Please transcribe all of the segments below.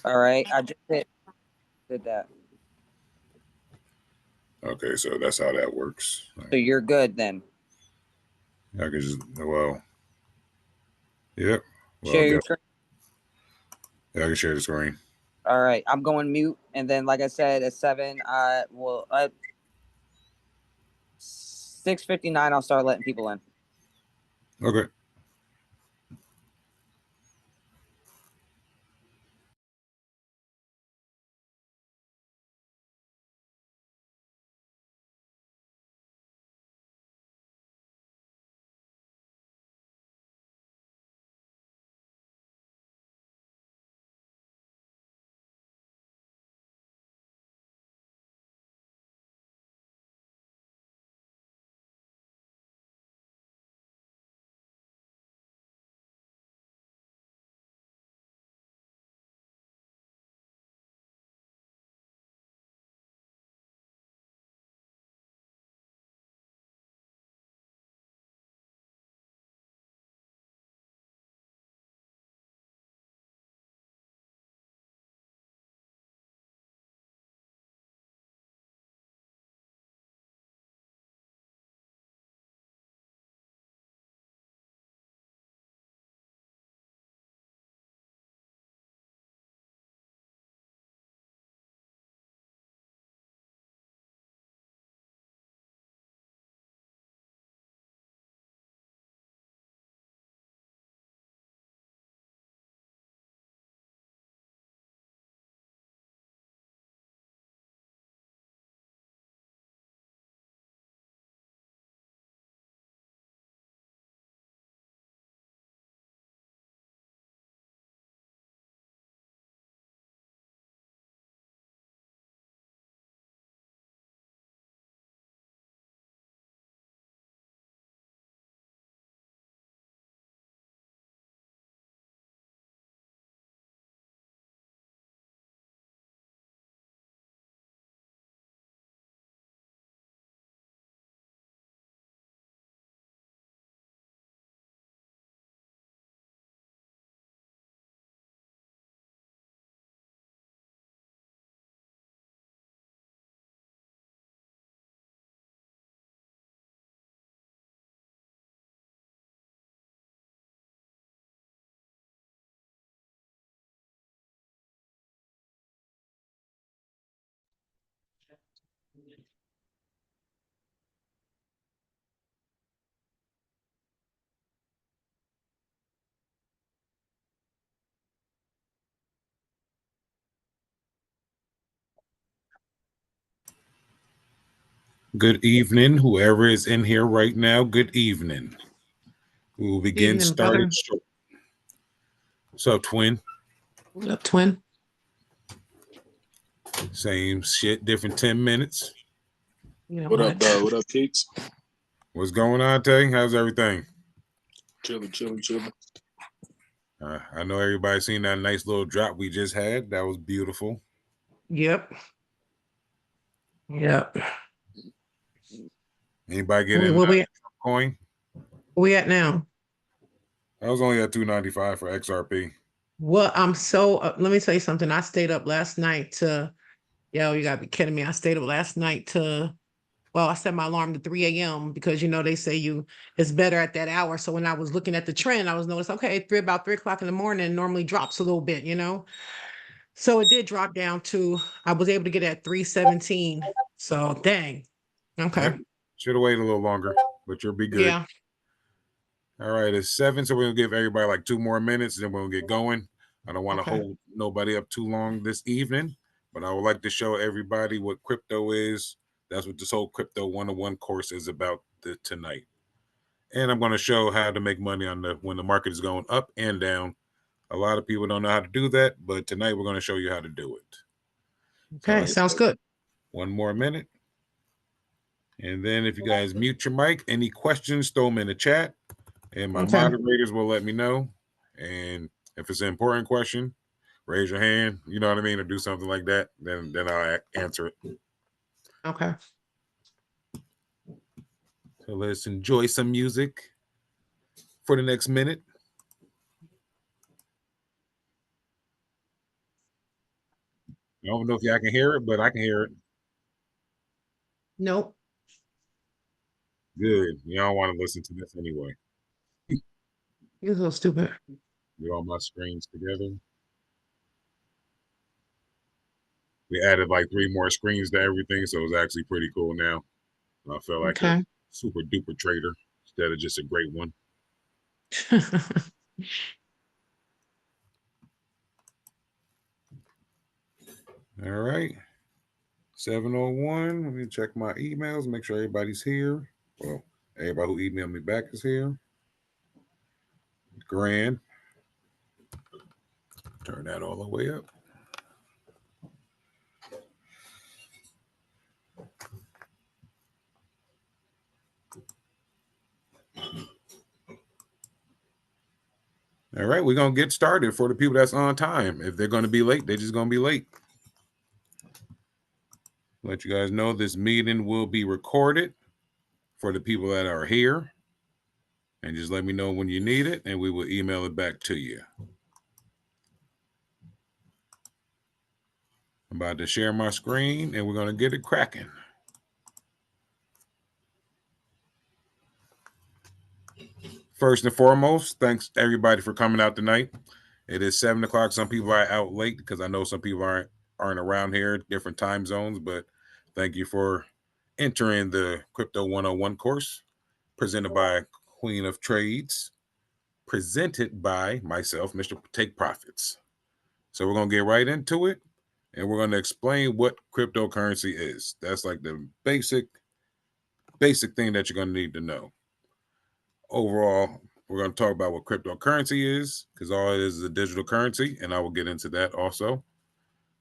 All right, I just did that. Okay, so that's how that works. So you're good then. I can just yep. Well, Share your go. screen. Yeah, I can share the screen. All right, I'm going mute, and then like I said, at 7, I will at 6:59, I'll start letting people in. Okay. Good evening, whoever is in here right now. Good evening. We will begin Evening, started brother. short. What's up, twin? What up, twin? Same shit, different 10 minutes. You know What up, what? dog? What up, Keeks? What's going on, Tay? How's everything? Chilling, chilling, chilling. I know everybody seen that nice little drop we just had. That was beautiful. Yep. Yep. Anybody get Where, in where we coin? where we at now? I was only at 295 for XRP. Well, I'm so let me tell you something. I stayed up last night to you gotta be kidding me. I stayed up last night to I set my alarm to 3 a.m. because they say it's better at that hour. So when I was looking at the trend, I was noticing, okay, about 3 o'clock in the morning normally drops a little bit. So it did drop down to I was able to get at 317. So dang. Okay. Should have waited a little longer, but you'll be good. Yeah. All right, it's 7, so we'll give everybody like 2 more minutes, then we'll get going. I don't want to Okay. hold nobody up too long this evening, but I would like to show everybody what crypto is. That's what this whole crypto 101 course is about tonight. And I'm going to show how to make money on when the market is going up and down. A lot of people don't know how to do that, but tonight we're going to show you how to do it. Okay. So Sounds good. 1 more minute. And then if you guys mute your mic, any questions, throw them in the chat. And my Okay. moderators will let me know. And if it's an important question, raise your hand, you know what I mean, or do something like that. Then I'll answer it. Okay. So let's enjoy some music for the next minute. I don't know if y'all can hear it, but I can hear it. Nope. Good. You don't want to listen to this anyway. You're so stupid. Get all my screens together. We added like 3 more screens to everything, so it's actually pretty cool now. I feel like a Okay. super duper trader instead of just a great one. All right. 7:01. Let me check my emails, make sure everybody's here. Well, everybody who emailed me back is here. Grand. Turn that all the way up. All right, we're going to get started for the people that's on time. If they're going to be late, they're just going to be late. Let you guys know this meeting will be recorded for the people that are here. And just let me know when you need it, and we will email it back to you. I'm about to share my screen, and we're going to get it cracking. First and foremost, thanks everybody for coming out tonight. It is 7 o'clock. Some people are out late because I know some people aren't around here, different time zones, but thank you for entering the Crypto 101 course presented by Queen of Trades, presented by myself, Mr. Take Profits. So we're going to get right into it, and we're going to explain what cryptocurrency is. That's like the basic thing that you're going to need to know. Overall, we're going to talk about what cryptocurrency is, because all it is a digital currency, and I will get into that also.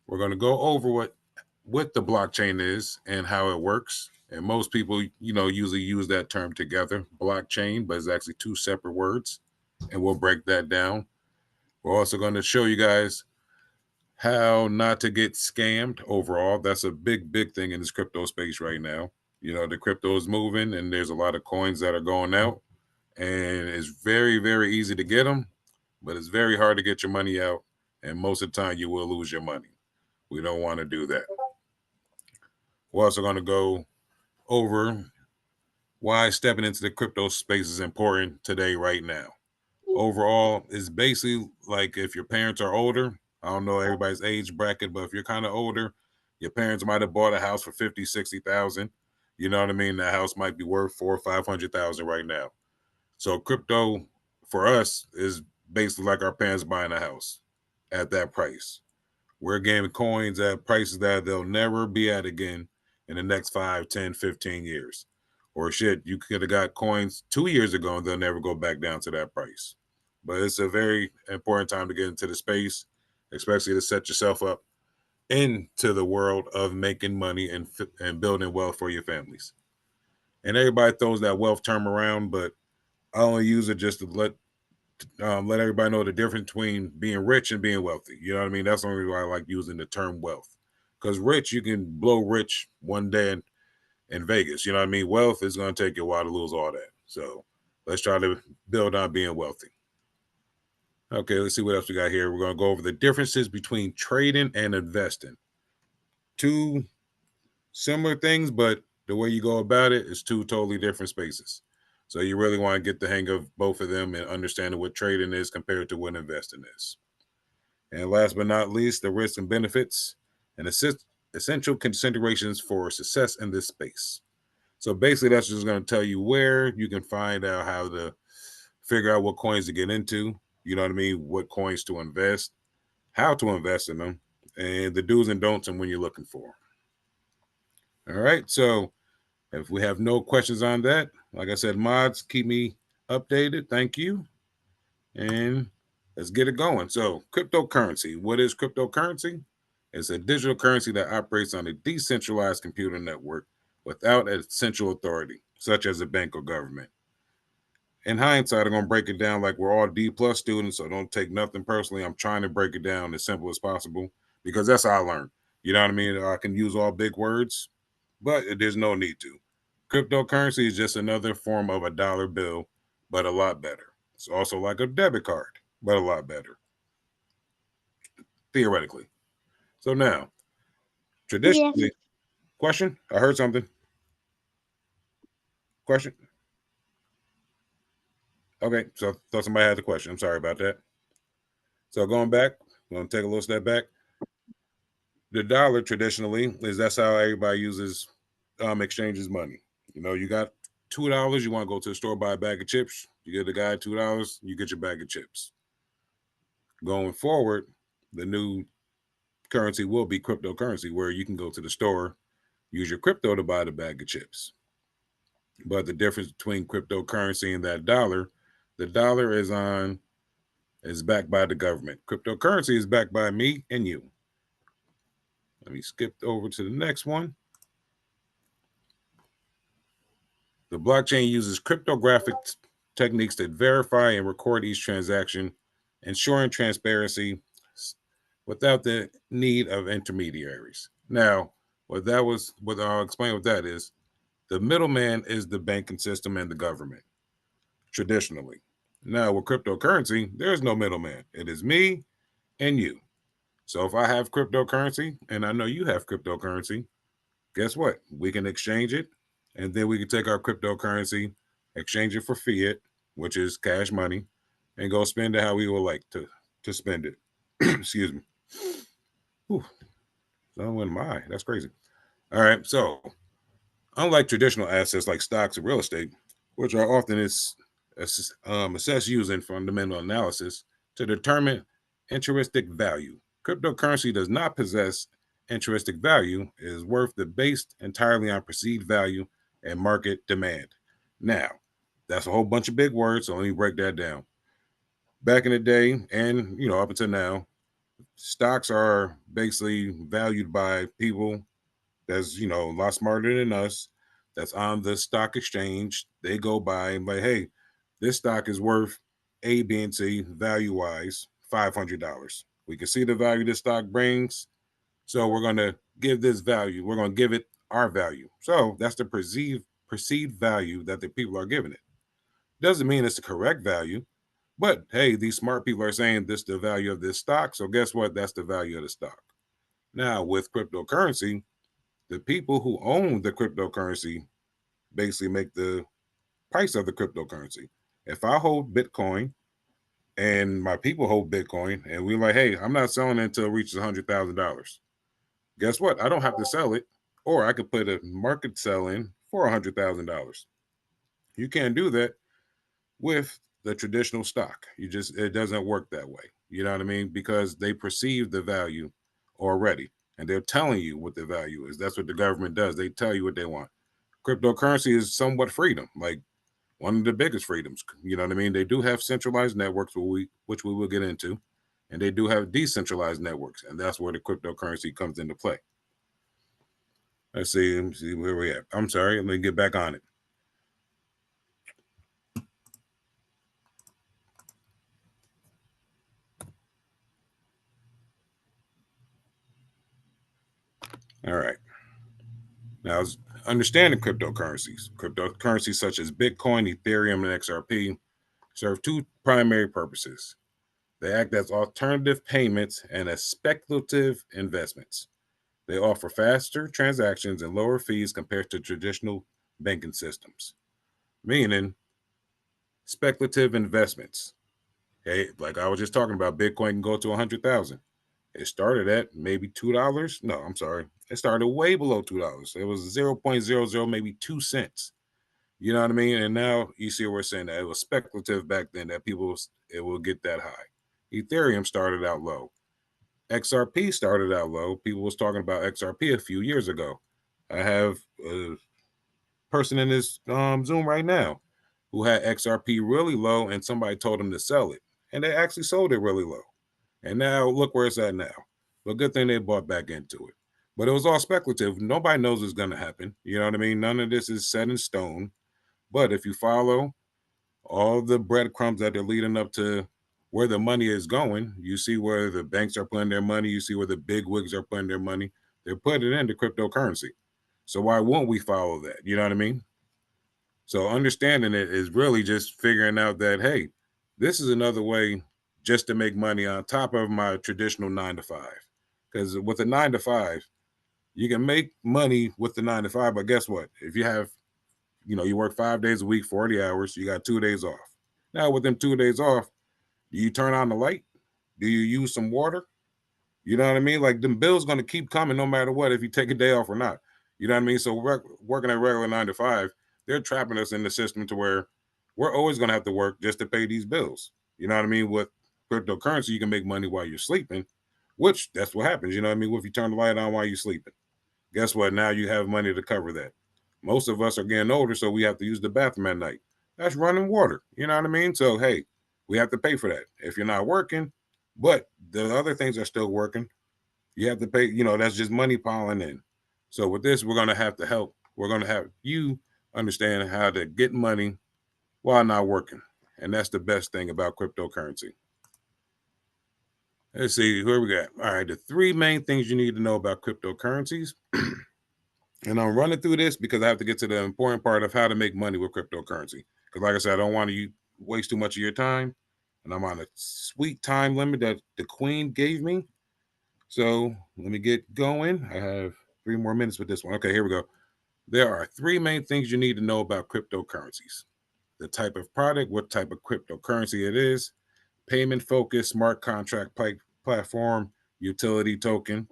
We're going to go over what the blockchain is and how it works. And most people, usually use that term together, blockchain, but it's actually 2 separate words, and we'll break that down. We're also going to show you guys how not to get scammed overall. That's a big thing in this crypto space right now. The crypto is moving, and there's a lot of coins that are going out. And it's very, very easy to get them, but it's very hard to get your money out. And most of the time, you will lose your money. We don't want to do that. We're also going to go over why stepping into the crypto space is important today, right now. Overall, it's basically like if your parents are older, I don't know everybody's age bracket, but if you're kind of older, your parents might have bought a house for 50, 60,000. You know what I mean? That house might be worth 400,000 or 500,000 right now. So crypto for us is basically like our parents buying a house at that price. We're getting coins at prices that they'll never be at again in the next 5, 10, 15 years. Or shit, you could have got coins 2 years ago and they'll never go back down to that price. But it's a very important time to get into the space, especially to set yourself up into the world of making money and building wealth for your families. And everybody throws that wealth term around, but I only use it just to let everybody know the difference between being rich and being wealthy. You know what I mean? That's the only reason why I like using the term wealth. Because rich, you can blow rich one day in Vegas. You know what I mean? Wealth is going to take you a while to lose all that. So let's try to build on being wealthy. Okay, let's see what else we got here. We're going to go over the differences between trading and investing. 2 similar things, but the way you go about it is 2 totally different spaces. So you really want to get the hang of both of them and understanding what trading is compared to what investing is. And last but not least, the risks and benefits and essential considerations for success in this space. So basically, that's just going to tell you where you can find out how to figure out what coins to get into. You know what I mean? What coins to invest, how to invest in them, and the do's and don'ts and when you're looking for. All right. So if we have no questions on that, like I said, mods, keep me updated. Thank you. And let's get it going. So cryptocurrency. What is cryptocurrency? It's a digital currency that operates on a decentralized computer network without a central authority, such as a bank or government. In hindsight, I'm going to break it down like we're all D+ students, so don't take nothing personally. I'm trying to break it down as simple as possible because that's how I learned. You know what I mean? I can use all big words, but there's no need to. Cryptocurrency is just another form of a dollar bill, but a lot better. It's also like a debit card, but a lot better, theoretically. So now, Traditionally, question? I heard something. Question? Okay, so thought somebody had the question. I'm sorry about that. So going back, I'm going to take a little step back. The dollar traditionally that's how everybody uses exchanges money. You know, you got $2, you want to go to the store, buy a bag of chips, you get the guy $2, you get your bag of chips. Going forward, the new currency will be cryptocurrency, where you can go to the store, use your crypto to buy the bag of chips. But the difference between cryptocurrency and that dollar, the dollar is backed by the government. Cryptocurrency is backed by me and you. Let me skip over to the next one. The blockchain uses cryptographic techniques that verify and record each transaction, ensuring transparency without the need of intermediaries. Now, what I'll explain what that is. The middleman is the banking system and the government, traditionally. Now, with cryptocurrency, there's no middleman. It is me and you. So if I have cryptocurrency and I know you have cryptocurrency, guess what? We can exchange it, and then we can take our cryptocurrency, exchange it for fiat, which is cash money, and go spend it how we would like to spend it. Excuse me. Whew. So went my eye. That's crazy. All right. So unlike traditional assets like stocks and real estate, which are often assessed using fundamental analysis to determine intrinsic value, cryptocurrency does not possess intrinsic value. It is worth based entirely on perceived value and market demand. Now, that's a whole bunch of big words, so let me break that down. Back in the day, and up until now, stocks are basically valued by people that's a lot smarter than us, that's on the stock exchange. They go by and like, hey, this stock is worth A, B, and C value wise $500. We can see the value this stock brings, so we're going to give this value. We're going to give it our value. So that's the perceived value that the people are giving it. Doesn't mean it's the correct value, but hey, these smart people are saying this is the value of this stock. So guess what? That's the value of the stock. Now with cryptocurrency, the people who own the cryptocurrency basically make the price of the cryptocurrency. If I hold Bitcoin and my people hold Bitcoin and we're like, hey, I'm not selling it until it reaches $100,000. Guess what? I don't have to sell it, or I could put a market sell in for $100,000. You can't do that with the traditional stock. It doesn't work that way. You know what I mean? Because they perceive the value already, and they're telling you what the value is. That's what the government does. They tell you what they want. Cryptocurrency is somewhat freedom, like one of the biggest freedoms. You know what I mean? They do have centralized networks, which we will get into, and they do have decentralized networks, and that's where the cryptocurrency comes into play. Let me see where we at. I'm sorry, let me get back on it. All right. Now, understanding cryptocurrencies. Cryptocurrencies such as Bitcoin, Ethereum, and XRP serve two primary purposes. They act as alternative payments and as speculative investments. They offer faster transactions and lower fees compared to traditional banking systems. Meaning, speculative investments. Hey, like I was just talking about, Bitcoin can go to 100,000. It started at maybe $2. No, I'm sorry. It started way below $2. It was 0.00, maybe 2 cents. You know what I mean? And now you see we're saying that it was speculative back then, that it will get that high. Ethereum started out low. XRP started out low. People was talking about XRP a few years ago. I have a person in this Zoom right now who had XRP really low, and somebody told him to sell it. And they actually sold it really low. And now look where it's at now. But good thing they bought back into it. But it was all speculative. Nobody knows what's going to happen. You know what I mean? None of this is set in stone. But if you follow all the breadcrumbs that are leading up to where the money is going, you see where the banks are putting their money. You see where the big wigs are putting their money. They're putting it into cryptocurrency. So why won't we follow that? You know what I mean? So understanding it is really just figuring out that, hey, this is another way just to make money on top of my traditional 9 to 5. Because with a 9 to 5, You can make money with the 9 to 5, but guess what? If you have, you work 5 days a week, 40 hours, you got 2 days off. Now, with them 2 days off, do you turn on the light? Do you use some water? You know what I mean? Like, them bills going to keep coming no matter what, if you take a day off or not. You know what I mean? So working at regular 9 to 5, they're trapping us in the system to where we're always going to have to work just to pay these bills. You know what I mean? With cryptocurrency, you can make money while you're sleeping, which that's what happens. You know what I mean? If you turn the light on while you're sleeping, guess what? Now you have money to cover that. Most of us are getting older, so we have to use the bathroom at night. That's running water. You know what I mean? So, hey, we have to pay for that. If you're not working, but the other things are still working, you have to pay, that's just money piling in. So with this, we're going to have to help. We're going to have you understand how to get money while not working. And that's the best thing about cryptocurrency. Let's see, who we got? All right, the 3 main things you need to know about cryptocurrencies. And I'm running through this because I have to get to the important part of how to make money with cryptocurrency. Because like I said, I don't want to waste too much of your time. And I'm on a sweet time limit that the Queen gave me. So let me get going. I have 3 more minutes with this one. Okay, here we go. There are 3 main things you need to know about cryptocurrencies: the type of product, what type of cryptocurrency it is, payment focus, smart contract platform, utility token.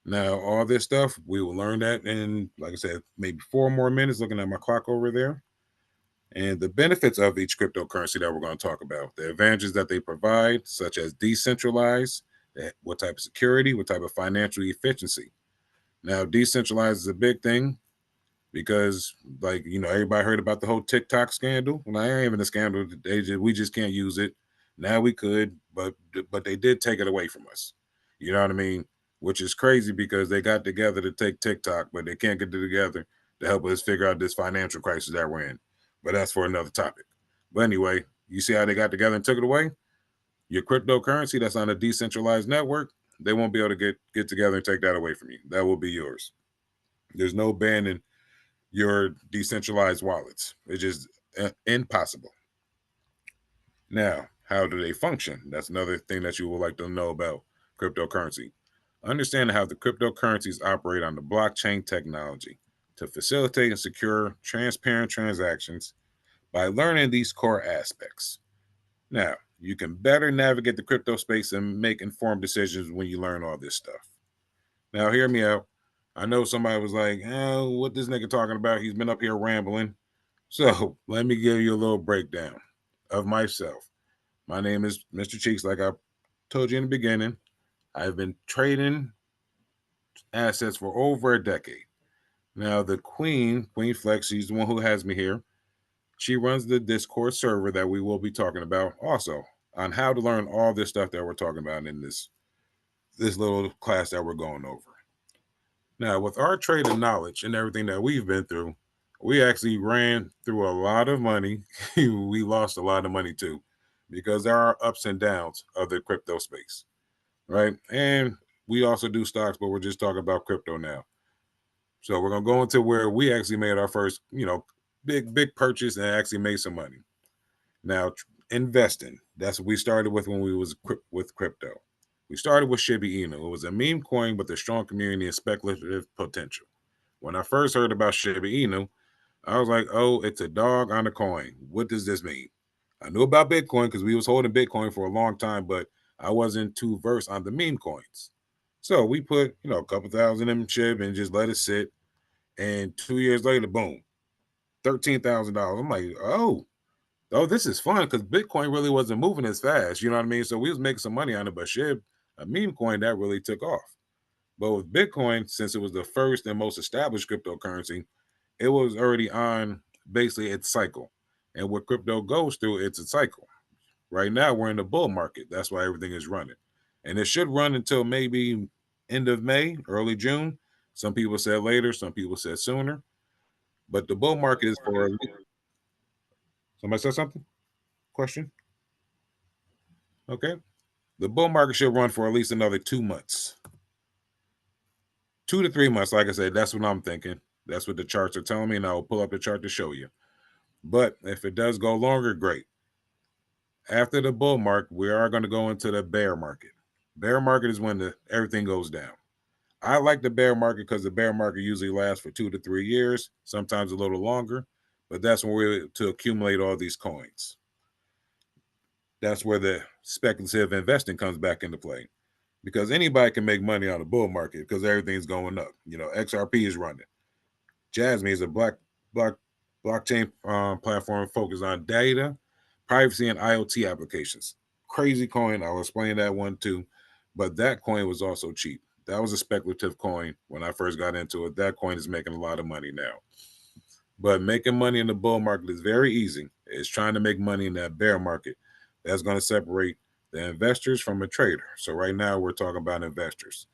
Now, all this stuff, we will learn that in, like I said, maybe 4 more minutes, looking at my clock over there. And the benefits of each cryptocurrency that we're going to talk about, the advantages that they provide, such as decentralized, what type of security, what type of financial efficiency. Now, decentralized is a big thing because, like, everybody heard about the whole TikTok scandal. Well, I ain't even a scandal. We just can't use it. Now we could, but they did take it away from us. You know what I mean? Which is crazy because they got together to take TikTok, but they can't get together to help us figure out this financial crisis that we're in. But that's for another topic. But anyway, you see how they got together and took it away? Your cryptocurrency that's on a decentralized network, they won't be able to get together and take that away from you. That will be yours. There's no banning your decentralized wallets. It's just impossible. Now, how do they function? That's another thing that you would like to know about cryptocurrency. Understand how the cryptocurrencies operate on the blockchain technology to facilitate and secure transparent transactions by learning these core aspects. Now, you can better navigate the crypto space and make informed decisions when you learn all this stuff. Now, hear me out. I know somebody was like, oh, what this nigga talking about? He's been up here rambling. So let me give you a little breakdown of myself. My name is Mr. Cheeks, like I told you in the beginning. I've been trading assets for over a decade. Now, the Queen Flex, she's the one who has me here. She runs the Discord server that we will be talking about also on how to learn all this stuff that we're talking about in this little class that we're going over. Now, with our trade of knowledge and everything that we've been through, we actually ran through a lot of money. We lost a lot of money too, because there are ups and downs of the crypto space, right? And we also do stocks, but we're just talking about crypto now. So we're going to go into where we actually made our first, big purchase and actually made some money. Now, investing, that's what we started with when we was with crypto. We started with Shiba Inu. It was a meme coin with a strong community and speculative potential. When I first heard about Shiba Inu, I was like, oh, it's a dog on a coin. What does this mean? I knew about Bitcoin because we was holding Bitcoin for a long time, but I wasn't too versed on the meme coins. So we put, a couple thousand in SHIB and just let it sit. And 2 years later, boom, $13,000. I'm like, oh, this is fun because Bitcoin really wasn't moving as fast. You know what I mean? So we was making some money on it, but SHIB, a meme coin, that really took off. But with Bitcoin, since it was the first and most established cryptocurrency, it was already on basically its cycle. And what crypto goes through, it's a cycle. Right now, we're in the bull market. That's why everything is running. And it should run until maybe end of May, early June. Some people said later, some people said sooner. But the bull market is for... Somebody said something? Question? Okay. The bull market should run for at least another 2 months. 2 to 3 months, like I said, that's what I'm thinking. That's what the charts are telling me, and I will pull up the chart to show you. But if it does go longer, great. After the bull market, we are going to go into the bear market. Bear market is when everything goes down. I like the bear market because the bear market usually lasts for 2 to 3 years, sometimes a little longer, but that's when we're to accumulate all these coins. That's where the speculative investing comes back into play, because anybody can make money on the bull market because everything's going up. You know, XRP is running. Jasmine is a blockchain platform focused on data, privacy, and IoT applications. Crazy coin. I'll explain that one too. But that coin was also cheap. That was a speculative coin when I first got into it. That coin is making a lot of money now. But making money in the bull market is very easy. It's trying to make money in that bear market. That's going to separate the investors from a trader. So right now we're talking about investors.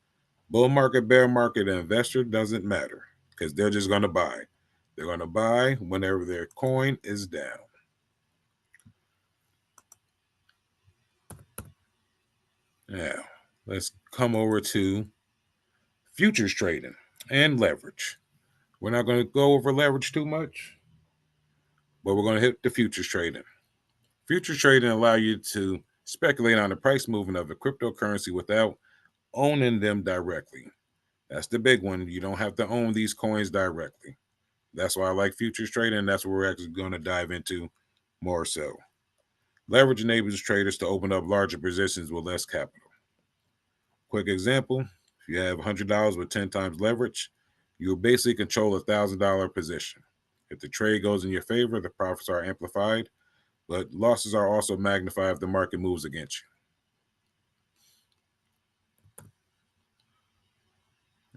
Bull market, bear market, investor doesn't matter because they're just going to buy. They're going to buy whenever their coin is down. Now, let's come over to futures trading and leverage. We're not going to go over leverage too much, but we're going to hit the futures trading. Futures trading allow you to speculate on the price movement of a cryptocurrency without owning them directly. That's the big one. You don't have to own these coins directly. That's why I like futures trading. That's what we're actually going to dive into more so. Leverage enables traders to open up larger positions with less capital. Quick example, if you have $100 with 10 times leverage, you'll basically control a $1,000 position. If the trade goes in your favor, the profits are amplified, but losses are also magnified if the market moves against you.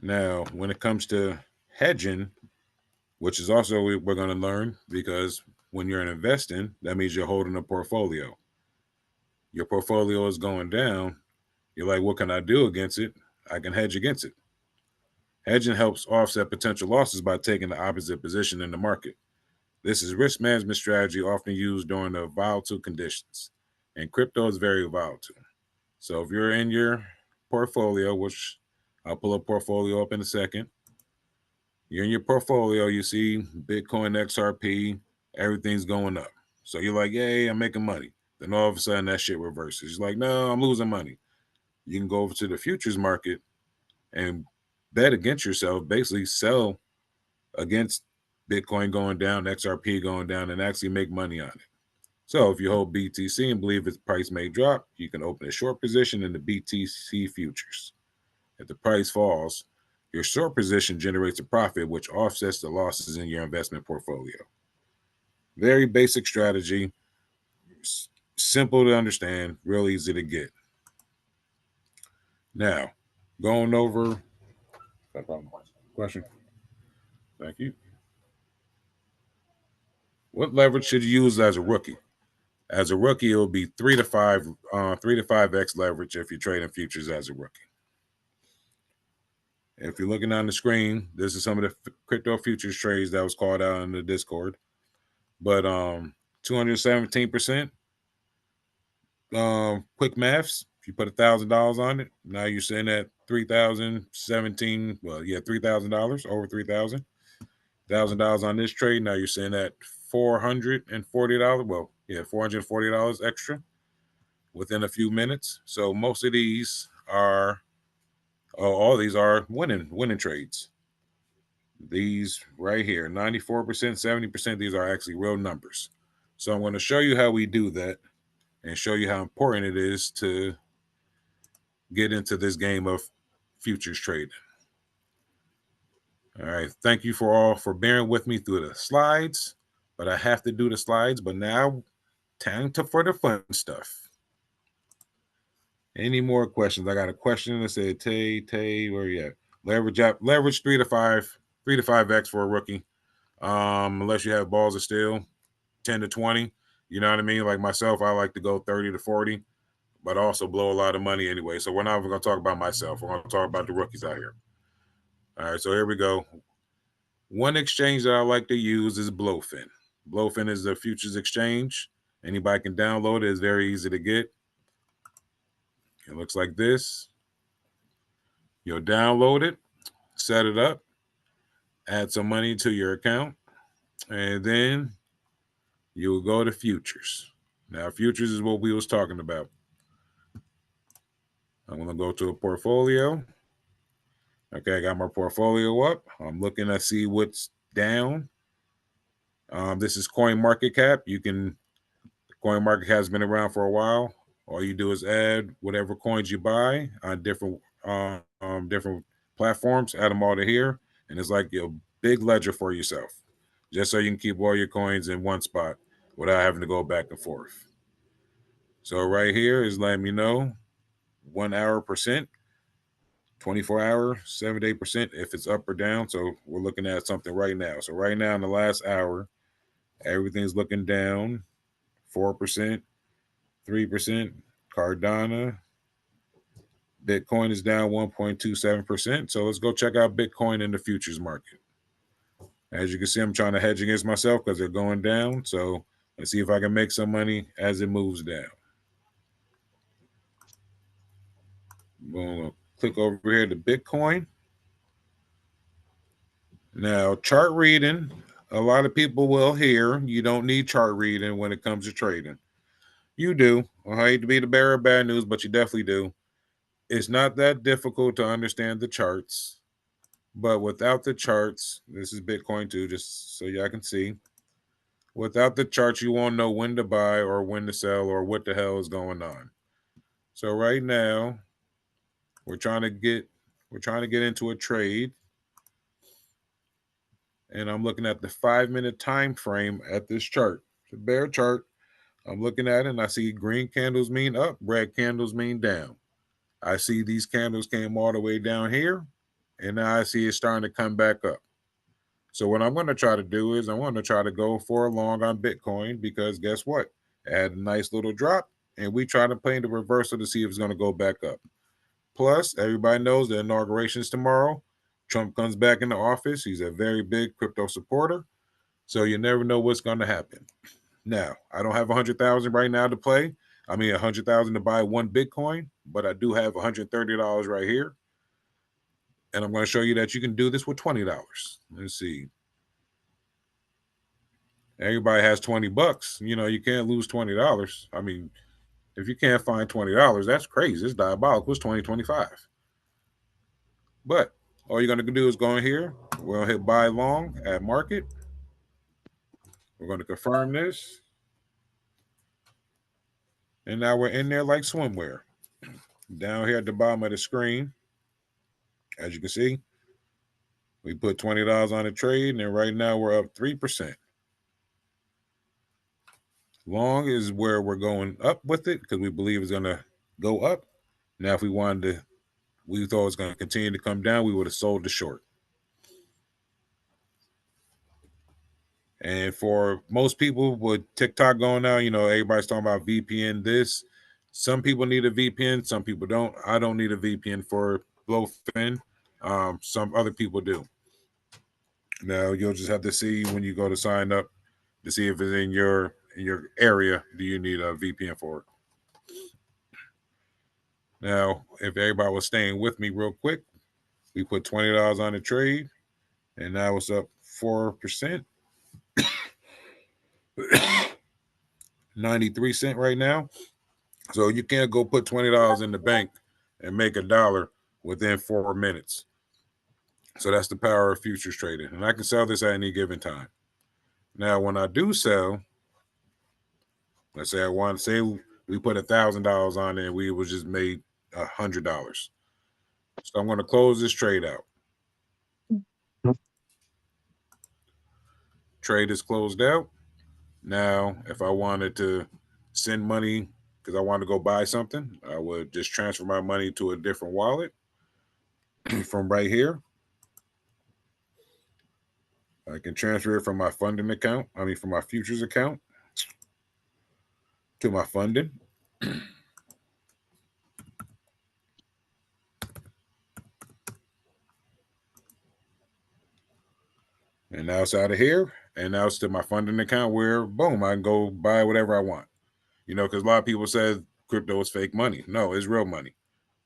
Now, when it comes to hedging, which is also we're going to learn, because when you're investing, that means you're holding a portfolio. Your portfolio is going down. You're like, what can I do against it? I can hedge against it. Hedging helps offset potential losses by taking the opposite position in the market. This is risk management strategy often used during the volatile conditions. And crypto is very volatile. So if you're in your portfolio, which I'll pull a portfolio up in a second, you're in your portfolio, you see Bitcoin, XRP, everything's going up. So you're like, yay, I'm making money. Then all of a sudden that shit reverses. You're like, no, I'm losing money. You can go over to the futures market and bet against yourself, basically sell against Bitcoin going down, XRP going down, and actually make money on it. So if you hold BTC and believe its price may drop, you can open a short position in the BTC futures. If the price falls, your short position generates a profit which offsets the losses in your investment portfolio. Very basic strategy, simple to understand, real easy to get. Now, going over question. Thank you. What leverage should you use as a rookie? As a rookie, it will be 3 to 5x leverage if you're trading futures as a rookie. If you're looking on the screen, this is some of the crypto futures trades that was called out in the Discord. But 217%. Quick maths. If you put $1,000 on it, now you're sitting at $3,017. Well, yeah, $3,000, over $3,000. $1,000 on this trade. Now you're sitting at $440. Well, yeah, $440 extra within a few minutes. So most of these are, all these are winning trades. These right here, 94%, 70%, these are actually real numbers. So I'm going to show you how we do that and show you how important it is to get into this game of futures trading. All right. Thank you for bearing with me through the slides, but I have to do the slides. But now, time for the fun stuff. Any more questions? I got a question that said, Tay, where you at? Leverage 3 to 5x for a rookie. Unless you have balls of steel, 10 to 20. You know what I mean? Like myself, I like to go 30 to 40, but also blow a lot of money anyway. So we're not even going to talk about myself. We're going to talk about the rookies out here. All right, so here we go. One exchange that I like to use is Blowfin. Blowfin is a futures exchange. Anybody can download it. It's very easy to get. It looks like this. You'll download it, set it up, add some money to your account, and then you'll go to futures. Now, futures is what we was talking about. I'm going to go to a portfolio. Okay, I got my portfolio up. I'm looking to see what's down. This is CoinMarketCap. CoinMarketCap has been around for a while. All you do is add whatever coins you buy on different platforms, add them all to here, and it's like a big ledger for yourself, just so you can keep all your coins in one spot without having to go back and forth. So right here is letting me know 1 hour percent, 24-hour, 7-day percent if it's up or down. So we're looking at something right now. So right now in the last hour, everything's looking down 4%, 3%. Cardano, Bitcoin is down 1.27%. So let's go check out Bitcoin in the futures market. As you can see, I'm trying to hedge against myself because they're going down. So let's see if I can make some money as it moves down. Boom. Click over here to Bitcoin. Now, chart reading, a lot of people will hear you don't need chart reading when it comes to trading. You do. I hate to be the bearer of bad news, but you definitely do. It's not that difficult to understand the charts, but without the charts, this is Bitcoin too, just so y'all can see. Without the charts, you won't know when to buy or when to sell or what the hell is going on. So right now, we're trying to get into a trade. And I'm looking at the 5-minute time frame at this chart. It's a bear chart. I'm looking at it and I see green candles mean up, red candles mean down. I see these candles came all the way down here, and now I see it starting to come back up. So what I'm going to try to do is I want to try to go for a long on Bitcoin because guess what? It had a nice little drop, and we try to play the reversal to see if it's going to go back up. Plus, everybody knows the inauguration is tomorrow. Trump comes back into office. He's a very big crypto supporter. So you never know what's going to happen. Now, I don't have 100,000 right now to play. I mean, 100,000 to buy one Bitcoin, but I do have $130 right here. And I'm going to show you that you can do this with $20. Let's see. Everybody has 20 bucks. You know, you can't lose $20. I mean, if you can't find $20, that's crazy. It's diabolical. It's 2025. But all you're going to do is go in here. We'll hit buy long at market. We're going to confirm this. And now we're in there like swimwear. Down here at the bottom of the screen, as you can see, we put $20 on the trade, and right now we're up 3%. Long is where we're going up with it because we believe it's going to go up. Now, if we thought it was going to continue to come down, we would have sold the short. And for most people with TikTok going out, you know, everybody's talking about VPN this. Some people need a VPN, some people don't. I don't need a VPN for Blowfin. Some other people do. Now you'll just have to see when you go to sign up to see if it's in your area. Do you need a VPN for it? Now, if everybody was staying with me real quick, we put $20 on the trade, and now it's up 4%. 93 cents right now. So you can't go put $20 in the bank and make $1 within 4 minutes. So that's the power of futures trading. And I can sell this at any given time. Now, when I do sell, let's say we put $1,000 on it and we was just made $100. So I'm going to close this trade out. Trade is closed out. Now, if I wanted to send money because I wanted to go buy something, I would just transfer my money to a different wallet from right here. I can transfer it from my funding account, from my futures account to my funding. And now it's out of here. And now it's to my funding account where, boom, I can go buy whatever I want. You know, because a lot of people say crypto is fake money. No, it's real money.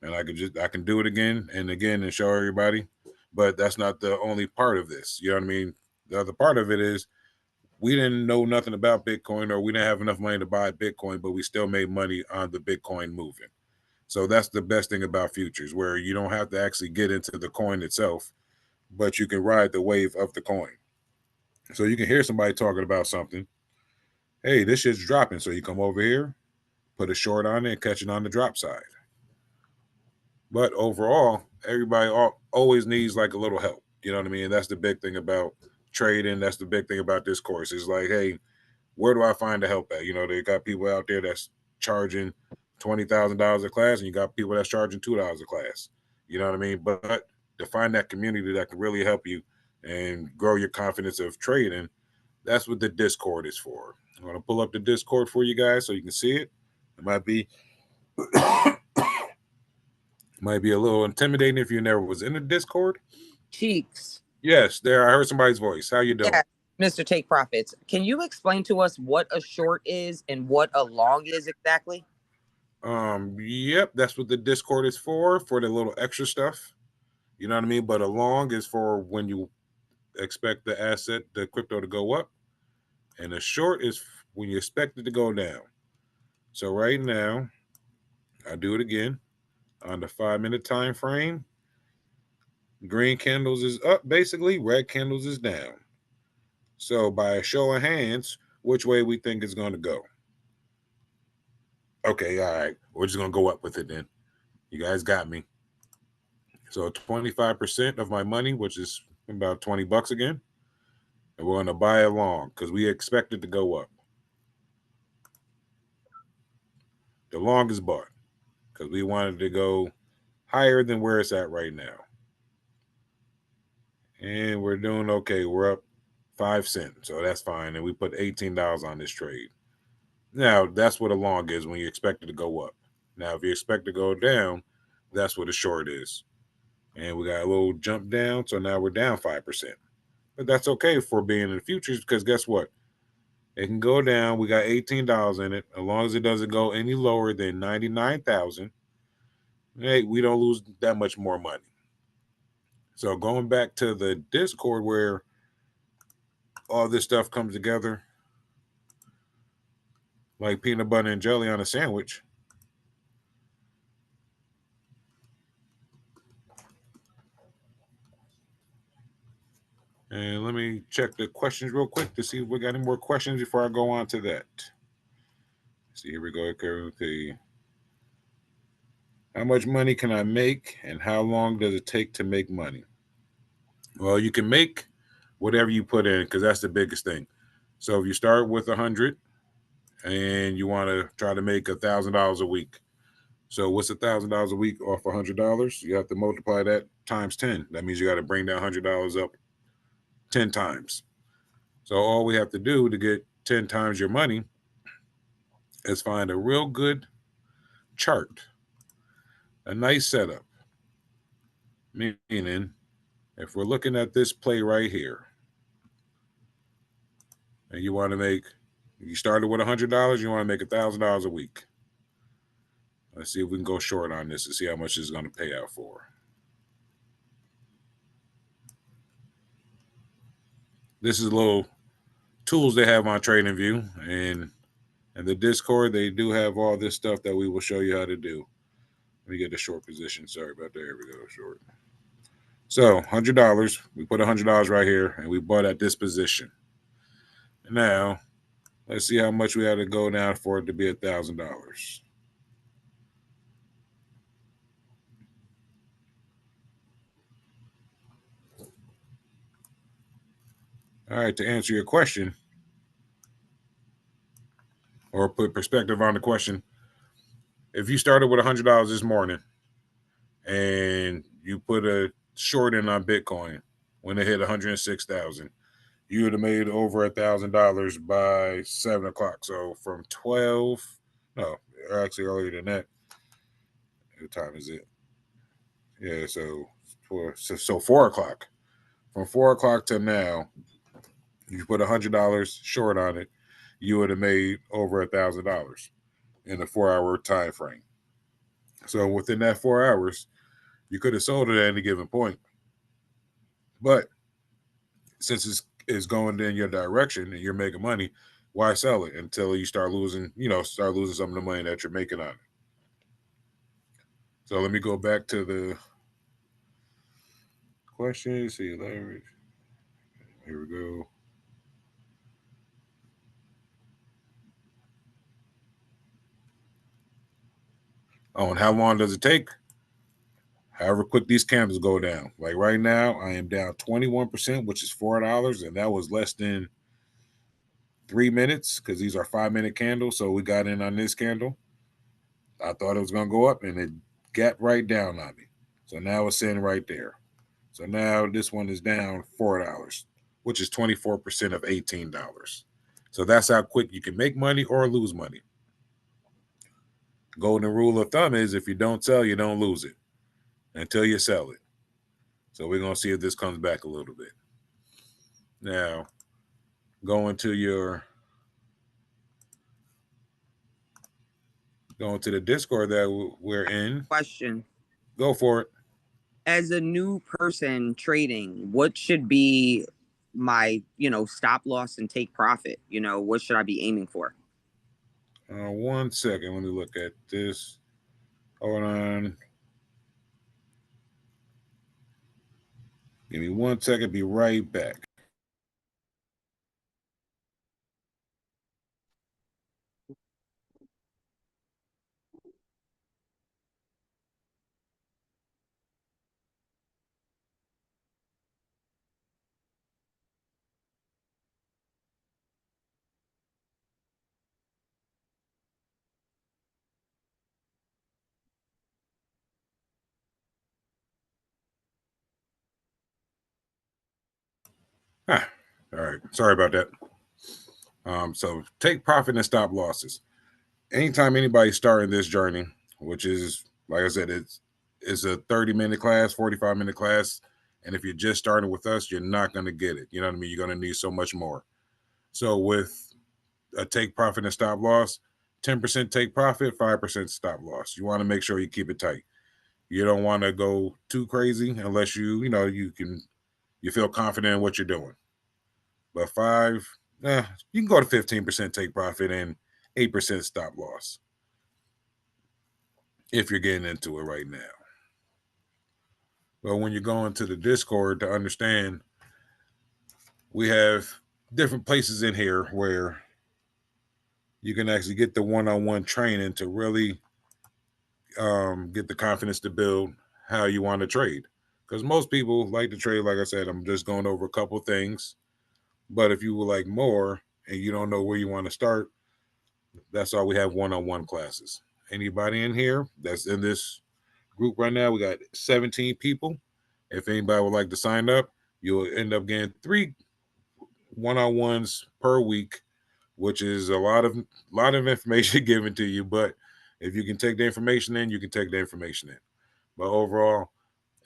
And I can do it again and show everybody. But that's not the only part of this. You know what I mean? The other part of it is we didn't know nothing about Bitcoin, or we didn't have enough money to buy Bitcoin, but we still made money on the Bitcoin movement. So that's the best thing about futures, where you don't have to actually get into the coin itself, but you can ride the wave of the coin. So you can hear somebody talking about something. Hey, this shit's dropping. So you come over here, put a short on it, and catch it on the drop side. But overall, everybody always needs like a little help. You know what I mean? That's the big thing about trading. That's the big thing about this course. It's like, hey, where do I find the help at? You know, they got people out there that's charging $20,000 a class, and you got people that's charging $2 a class. You know what I mean? But to find that community that can really help you and grow your confidence of trading, that's what the Discord is for. I'm going to pull up the Discord for you guys so you can see it. It might be might be a little intimidating if you never was in the Discord. Cheeks. Yes, there. I heard somebody's voice. How you doing? Yeah, Mr. Take Profits. Can you explain to us what a short is and what a long is exactly? Yep, that's what the Discord is for the little extra stuff. You know what I mean? But a long is for when you expect the asset, the crypto, to go up, and a short is when you expect it to go down. So right now, I do it again on the 5-minute time frame. Green candles is up, basically. Red candles is down. So by a show of hands, which way we think it's going to go? Okay, all right. We're just going to go up with it then. You guys got me. So 25% of my money, which is about $20 again, and we're going to buy it long because we expect it to go up. The long is bought because we wanted to go higher than where it's at right now. And we're doing okay. We're up 5 cents, so that's fine. And we put $18 on this trade. Now, that's what a long is when you expect it to go up. Now, if you expect to go down, that's what a short is. And we got a little jump down, so now we're down 5%. But that's okay for being in the futures because guess what? It can go down. We got $18 in it. As long as it doesn't go any lower than 99,000, hey, we don't lose that much more money. So going back to the Discord where all this stuff comes together, like peanut butter and jelly on a sandwich. And let me check the questions real quick to see if we got any more questions before I go on to that. See, here we go. Okay. How much money can I make and how long does it take to make money? Well, you can make whatever you put in because that's the biggest thing. So if you start with 100 and you want to try to make $1,000 a week. So what's $1,000 a week off $100? You have to multiply that times 10. That means you got to bring that $100 up 10 times. So all we have to do to get 10 times your money is find a real good chart, a nice setup. Meaning, if we're looking at this play right here, and you want to make, you started with $100, you want to make $1,000 a week. Let's see if we can go short on this and see how much it's going to pay out for. This is a little tools they have on TradingView, and the Discord, they do have all this stuff that we will show you how to do. Let me get the short position. Sorry about that. Here we go, short. So $100, we put $100 right here, and we bought at this position. Now, let's see how much we had to go down for it to be $1,000. All right, to answer your question, or put perspective on the question, if you started with $100 this morning and you put a short in on Bitcoin when it hit 106,000, you would have made over $1,000 by 7 o'clock. So from 12, no, actually earlier than that. What time is it? Yeah, so 4 o'clock. From 4 o'clock to now, you put $100 short on it, you would have made over $1,000 in a 4-hour time frame. So within that 4 hours, you could have sold it at any given point. But since it's going in your direction and you're making money, why sell it until you start losing some of the money that you're making on it? So let me go back to the question. See leverage. Here we go. Oh, and how long does it take? However quick these candles go down. Like right now, I am down 21%, which is $4, and that was less than 3 minutes because these are 5-minute candles. So we got in on this candle. I thought it was going to go up, and it gapped right down on me. So now it's sitting right there. So now this one is down $4, which is 24% of $18. So that's how quick you can make money or lose money. Golden rule of thumb is if you don't sell, you don't lose it until you sell it. So we're going to see if this comes back a little bit. Now, going to the Discord that we're in. Question. Go for it. As a new person trading, what should be my, stop loss and take profit? What should I be aiming for? 1 second. Let me look at this. Hold on. Give me 1 second. Be right back. All right. Sorry about that. So take profit and stop losses. Anytime anybody's starting this journey, which is, like I said, it's a 30-minute class, 45-minute class. And if you're just starting with us, you're not going to get it. You know what I mean? You're going to need so much more. So with a take profit and stop loss, 10% take profit, 5% stop loss. You want to make sure you keep it tight. You don't want to go too crazy unless you feel confident in what you're doing. But you can go to 15% take profit and 8% stop loss if you're getting into it right now. But when you go into the Discord to understand, we have different places in here where you can actually get the one-on-one training to really get the confidence to build how you want to trade. Because most people like to trade, like I said, I'm just going over a couple things. But if you would like more and you don't know where you want to start, that's all we have one-on-one classes. Anybody in here that's in this group right now, we got 17 people. If anybody would like to sign up, you'll end up getting 3 one-on-ones per week, which is a lot of information given to you. But if you can take the information in, you can take the information in. But overall,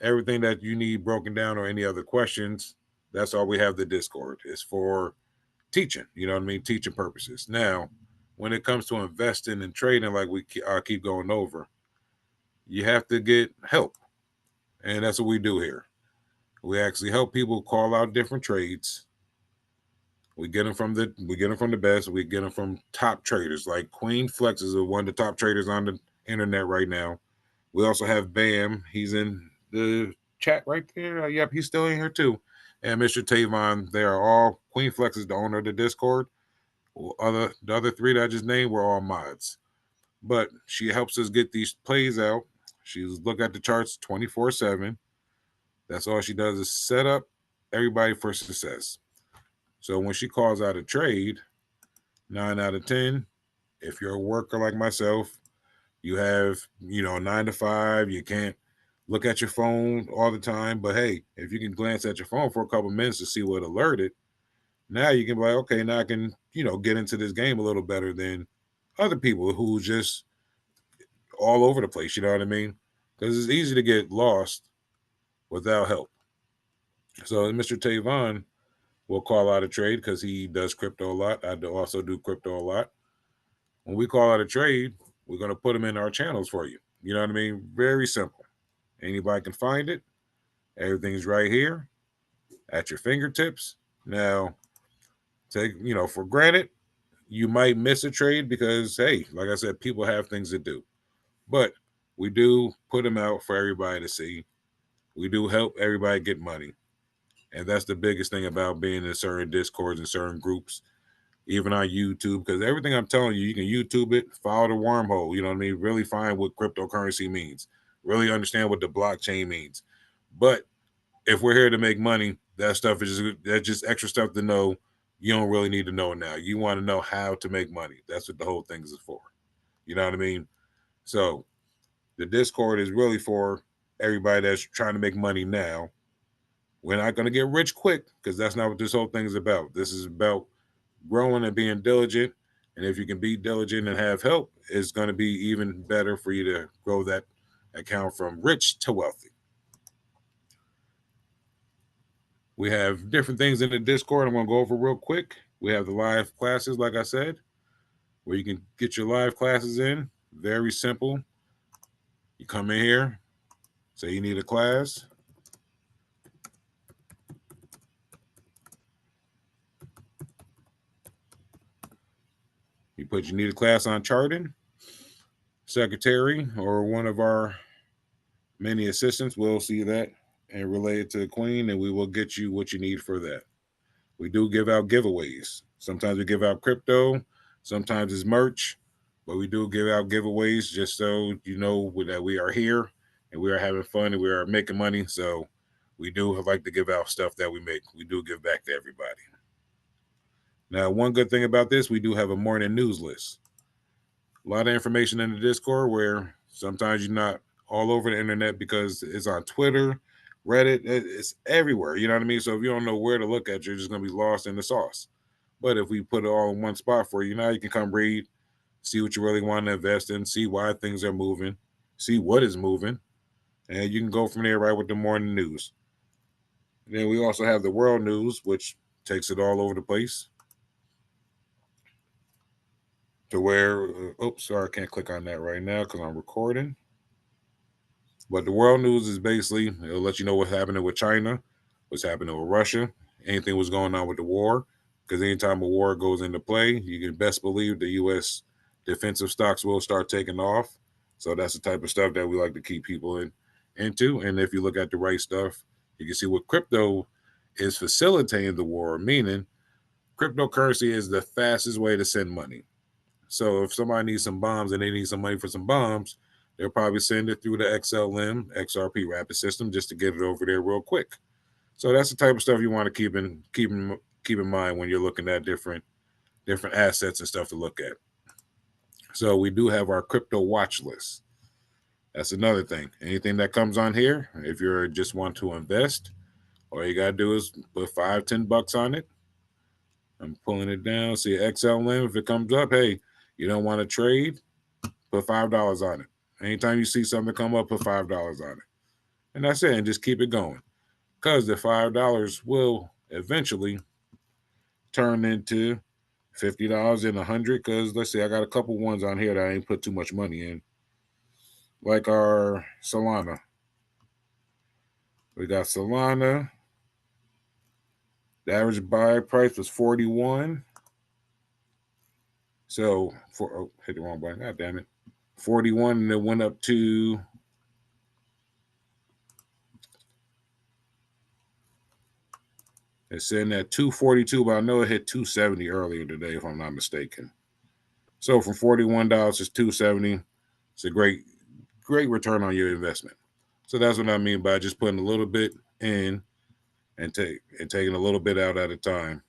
everything that you need broken down or any other questions, that's all we have. The Discord is for teaching, you know what I mean? Teaching purposes. Now, when it comes to investing and trading, like we keep going over, you have to get help. And that's what we do here. We actually help people call out different trades. We get them from the best. We get them from top traders. Like Queen Flex is one of the top traders on the internet right now. We also have Bam. He's in the chat right there. Yep, he's still in here too. And Mr. Tavon. They are all, Queen Flex is the owner of the Discord. The other 3 that I just named were all mods. But she helps us get these plays out. She's look at the charts 24/7. That's all she does is set up everybody for success. So when she calls out a trade, 9 out of 10, if you're a worker like myself, you have, 9 to 5, you can't look at your phone all the time. But hey, if you can glance at your phone for a couple of minutes to see what alerted, now you can be like, okay, now I can, get into this game a little better than other people who just all over the place. You know what I mean? Because it's easy to get lost without help. So Mr. Tavon will call out a trade because he does crypto a lot. I also do crypto a lot. When we call out a trade, we're going to put them in our channels for you. You know what I mean? Very simple. Anybody can find it. Everything's right here at your fingertips. Now, take, for granted, you might miss a trade because, hey, like I said, people have things to do. But We do put them out for everybody to see. We do help everybody get money. And that's the biggest thing about being in certain discords and certain groups, even on YouTube, because everything I'm telling you, you can YouTube it, follow the wormhole, you know what I mean? Really find what cryptocurrency means, really understand what the blockchain means. But if we're here to make money, that stuff is that's just extra stuff to know. You don't really need to know now. You want to know how to make money. That's what the whole thing is for. You know what I mean? So the Discord is really for everybody that's trying to make money now. We're not going to get rich quick because that's not what this whole thing is about. This is about growing and being diligent. And if you can be diligent and have help, it's going to be even better for you to grow that account from rich to wealthy. We have different things in the Discord I'm going to go over real quick. We have the live classes, like I said, where you can get your live classes in. Very simple. You come in here, say you need a class. You put you need a class on charting. Secretary or one of our many assistants will see that and relay it to the queen, and we will get you what you need for that. We do give out giveaways. Sometimes we give out crypto, sometimes it's merch, but we do give out giveaways just so you know that we are here and we are having fun and we are making money. So we do like to give out stuff that we make. We do give back to everybody. Now, one good thing about this, we do have a morning news list. A lot of information in the Discord where sometimes you're not all over the internet because it's on Twitter, Reddit, it's everywhere. You know what I mean? So if you don't know where to look at, you're just going to be lost in the sauce. But if we put it all in one spot for you, now you can come read, see what you really want to invest in, see why things are moving, see what is moving, and you can go from there right with the morning news. And then we also have the world news, which takes it all over the place. To where, oops, sorry, I can't click on that right now because I'm recording. But the world news is basically, it'll let you know what's happening with China, what's happening with Russia, anything was going on with the war. Because anytime a war goes into play, you can best believe the U.S. defensive stocks will start taking off. So that's the type of stuff that we like to keep people into. And if you look at the right stuff, you can see what crypto is facilitating the war, meaning cryptocurrency is the fastest way to send money. So if somebody needs some bombs and they need some money for some bombs, they'll probably send it through the XLM, XRP rapid system just to get it over there real quick. So that's the type of stuff you want to keep in mind when you're looking at different assets and stuff to look at. So we do have our crypto watch list. That's another thing. Anything that comes on here, if you just want to invest, all you gotta do is put $5-10 on it. I'm pulling it down. See XLM. If it comes up, hey, you don't want to trade, put $5 on it. Anytime you see something come up, put $5 on it. And that's it. And just keep it going. Because the $5 will eventually turn into $50 and $100. Because let's see, I got a couple ones on here that I ain't put too much money in. Like our Solana. We got Solana. The average buy price was 41. So hit the wrong button. God damn it. 41, and it went up to it's sitting at 242, but I know it hit 270 earlier today, if I'm not mistaken. So from $41 to $270, it's a great return on your investment. So that's what I mean by just putting a little bit in and taking a little bit out at a time.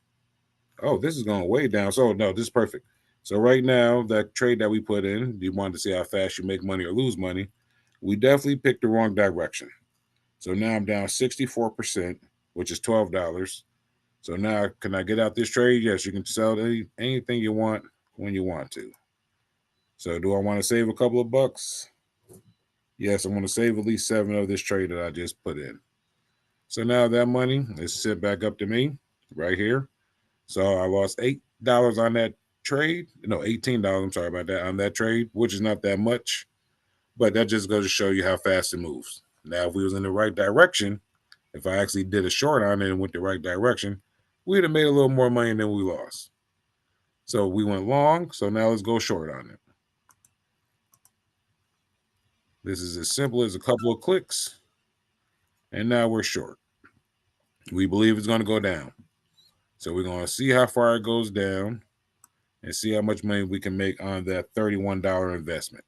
Oh, this is going way down. So no, this is perfect. So right now, that trade that we put in, you wanted to see how fast you make money or lose money. We definitely picked the wrong direction. So now I'm down 64%, which is $12. So now, can I get out this trade? Yes, you can sell anything you want when you want to. So do I want to save a couple of bucks? Yes, I want to save at least 7 of this trade that I just put in. So now that money is sent back up to me right here. So I lost $8 on that trade. No, $18. I'm sorry about that on that trade, which is not that much. But that just goes to show you how fast it moves. Now, if we was in the right direction, if I actually did a short on it and went the right direction, we'd have made a little more money than we lost. So we went long. So now let's go short on it. This is as simple as a couple of clicks, and now we're short. We believe it's going to go down. So we're going to see how far it goes down and see how much money we can make on that $31 investment.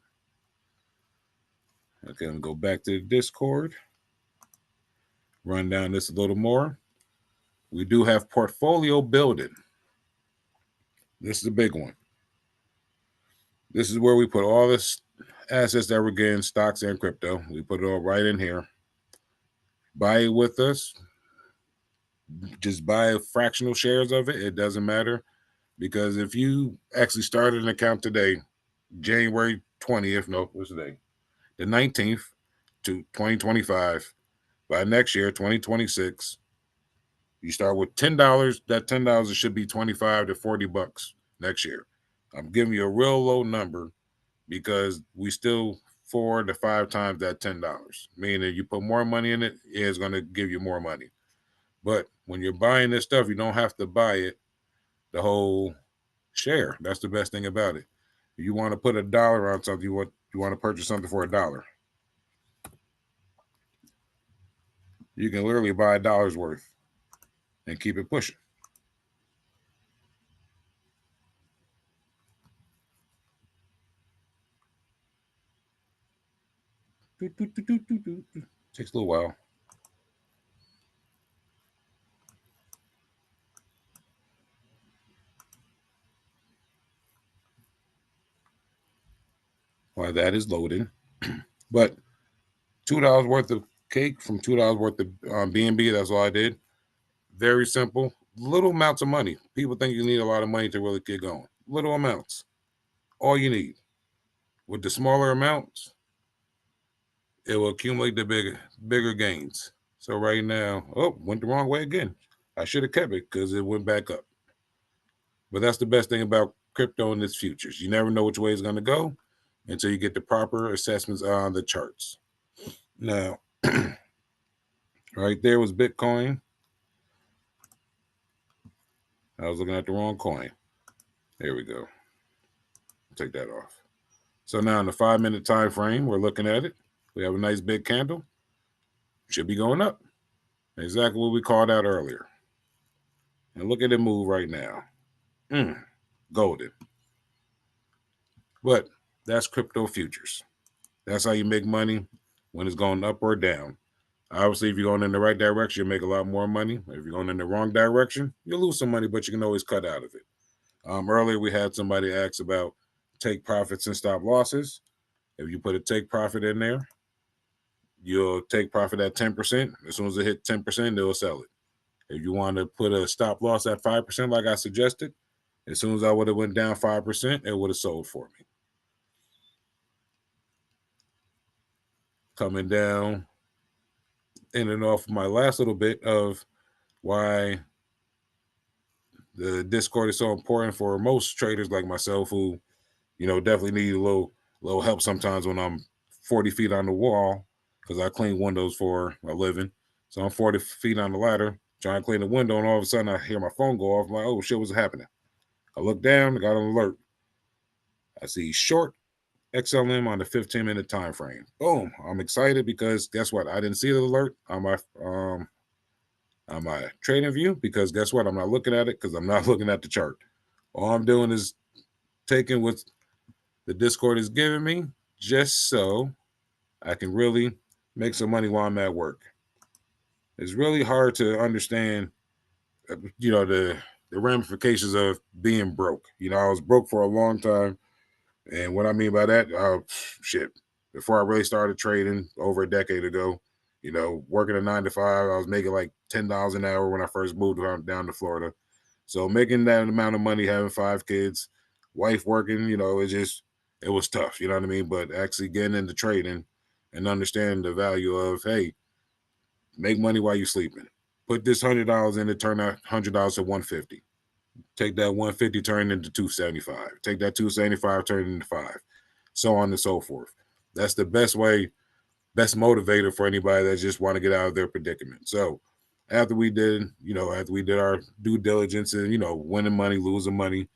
Okay, I'm going to go back to the Discord, run down this a little more. We do have portfolio building. This is a big one. This is where we put all this assets that we're getting, stocks and crypto. We put it all right in here. Buy it with us. Just buy fractional shares of it. It doesn't matter, because if you actually started an account today, January 20th, no, what's the day? The 19th to 2025, by next year, 2026, you start with $10. That $10 should be 25 to 40 bucks next year. I'm giving you a real low number because we still 4 to 5 times that $10. Meaning you put more money in it, it's going to give you more money. But when you're buying this stuff, you don't have to buy it the whole share. That's the best thing about it. If you want to put $1 on something, you want to purchase something for $1. You can literally buy $1 worth and keep it pushing. Takes a little while. While that is loading, but $2 worth of cake from $2 worth of BNB. That's all I did. Very simple. Little amounts of money. People think you need a lot of money to really get going. Little amounts. All you need. With the smaller amounts, it will accumulate the bigger gains. So right now, went the wrong way again. I should have kept it because it went back up. But that's the best thing about crypto and its futures. You never know which way it's going to go until you get the proper assessments on the charts. Now, right there was Bitcoin. I was looking at the wrong coin. There we go. Take that off. So now in the 5-minute time frame, we're looking at it. We have a nice big candle. Should be going up. Exactly what we called out earlier. And look at it move right now. Golden. But that's crypto futures. That's how you make money when it's going up or down. Obviously, if you're going in the right direction, you'll make a lot more money. If you're going in the wrong direction, you'll lose some money, but you can always cut out of it. Earlier, we had somebody ask about take profits and stop losses. If you put a take profit in there, you'll take profit at 10%. As soon as it hit 10%, they'll sell it. If you want to put a stop loss at 5%, like I suggested, as soon as I would have went down 5%, it would have sold for me. Coming down, in and off my last little bit of why the Discord is so important for most traders like myself who, definitely need a little help sometimes when I'm 40 feet on the wall, because I clean windows for a living. So I'm 40 feet on the ladder trying to clean the window, and all of a sudden I hear my phone go off. I'm like, oh shit, what's happening? I look down, I got an alert. I see short XLM on the 15-minute time frame. Boom. I'm excited because guess what? I didn't see the alert on my trading view, because guess what? I'm not looking at it because I'm not looking at the chart. All I'm doing is taking what the Discord is giving me just so I can really make some money while I'm at work. It's really hard to understand, the ramifications of being broke. I was broke for a long time. And what I mean by that, before I really started trading over a decade ago, working a 9 to 5, I was making like $10 an hour when I first moved down to Florida. So making that amount of money, having 5 kids, wife working, it was tough, you know what I mean? But actually getting into trading and understanding the value of, hey, make money while you're sleeping. Put this $100 in to turn that $100 to $150. Take that 150, turn it into 275. Take that 275, turn it into 5. So on and so forth. That's the best way, best motivator for anybody that just want to get out of their predicament. So after we did our due diligence and, winning money, losing money,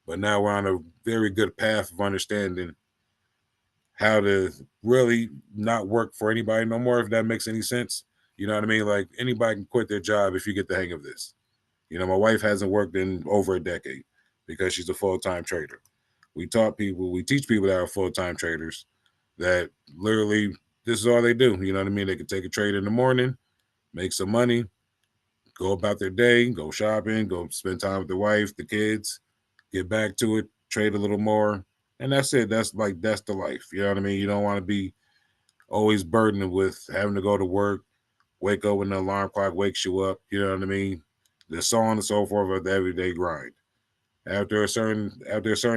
but now we're on a very good path of understanding how to really not work for anybody no more, if that makes any sense. You know what I mean? Like anybody can quit their job if you get the hang of this. You know, my wife hasn't worked in over a decade because she's a full-time trader. We teach people that are full-time traders that literally this is all they do. You know what I mean? They can take a trade in the morning, make some money, go about their day, go shopping, go spend time with the wife, the kids, get back to it, trade a little more. And that's it. That's the life. You know what I mean? You don't want to be always burdened with having to go to work, wake up when the alarm clock wakes you up. You know what I mean? The so on and so forth of the everyday grind. After a certain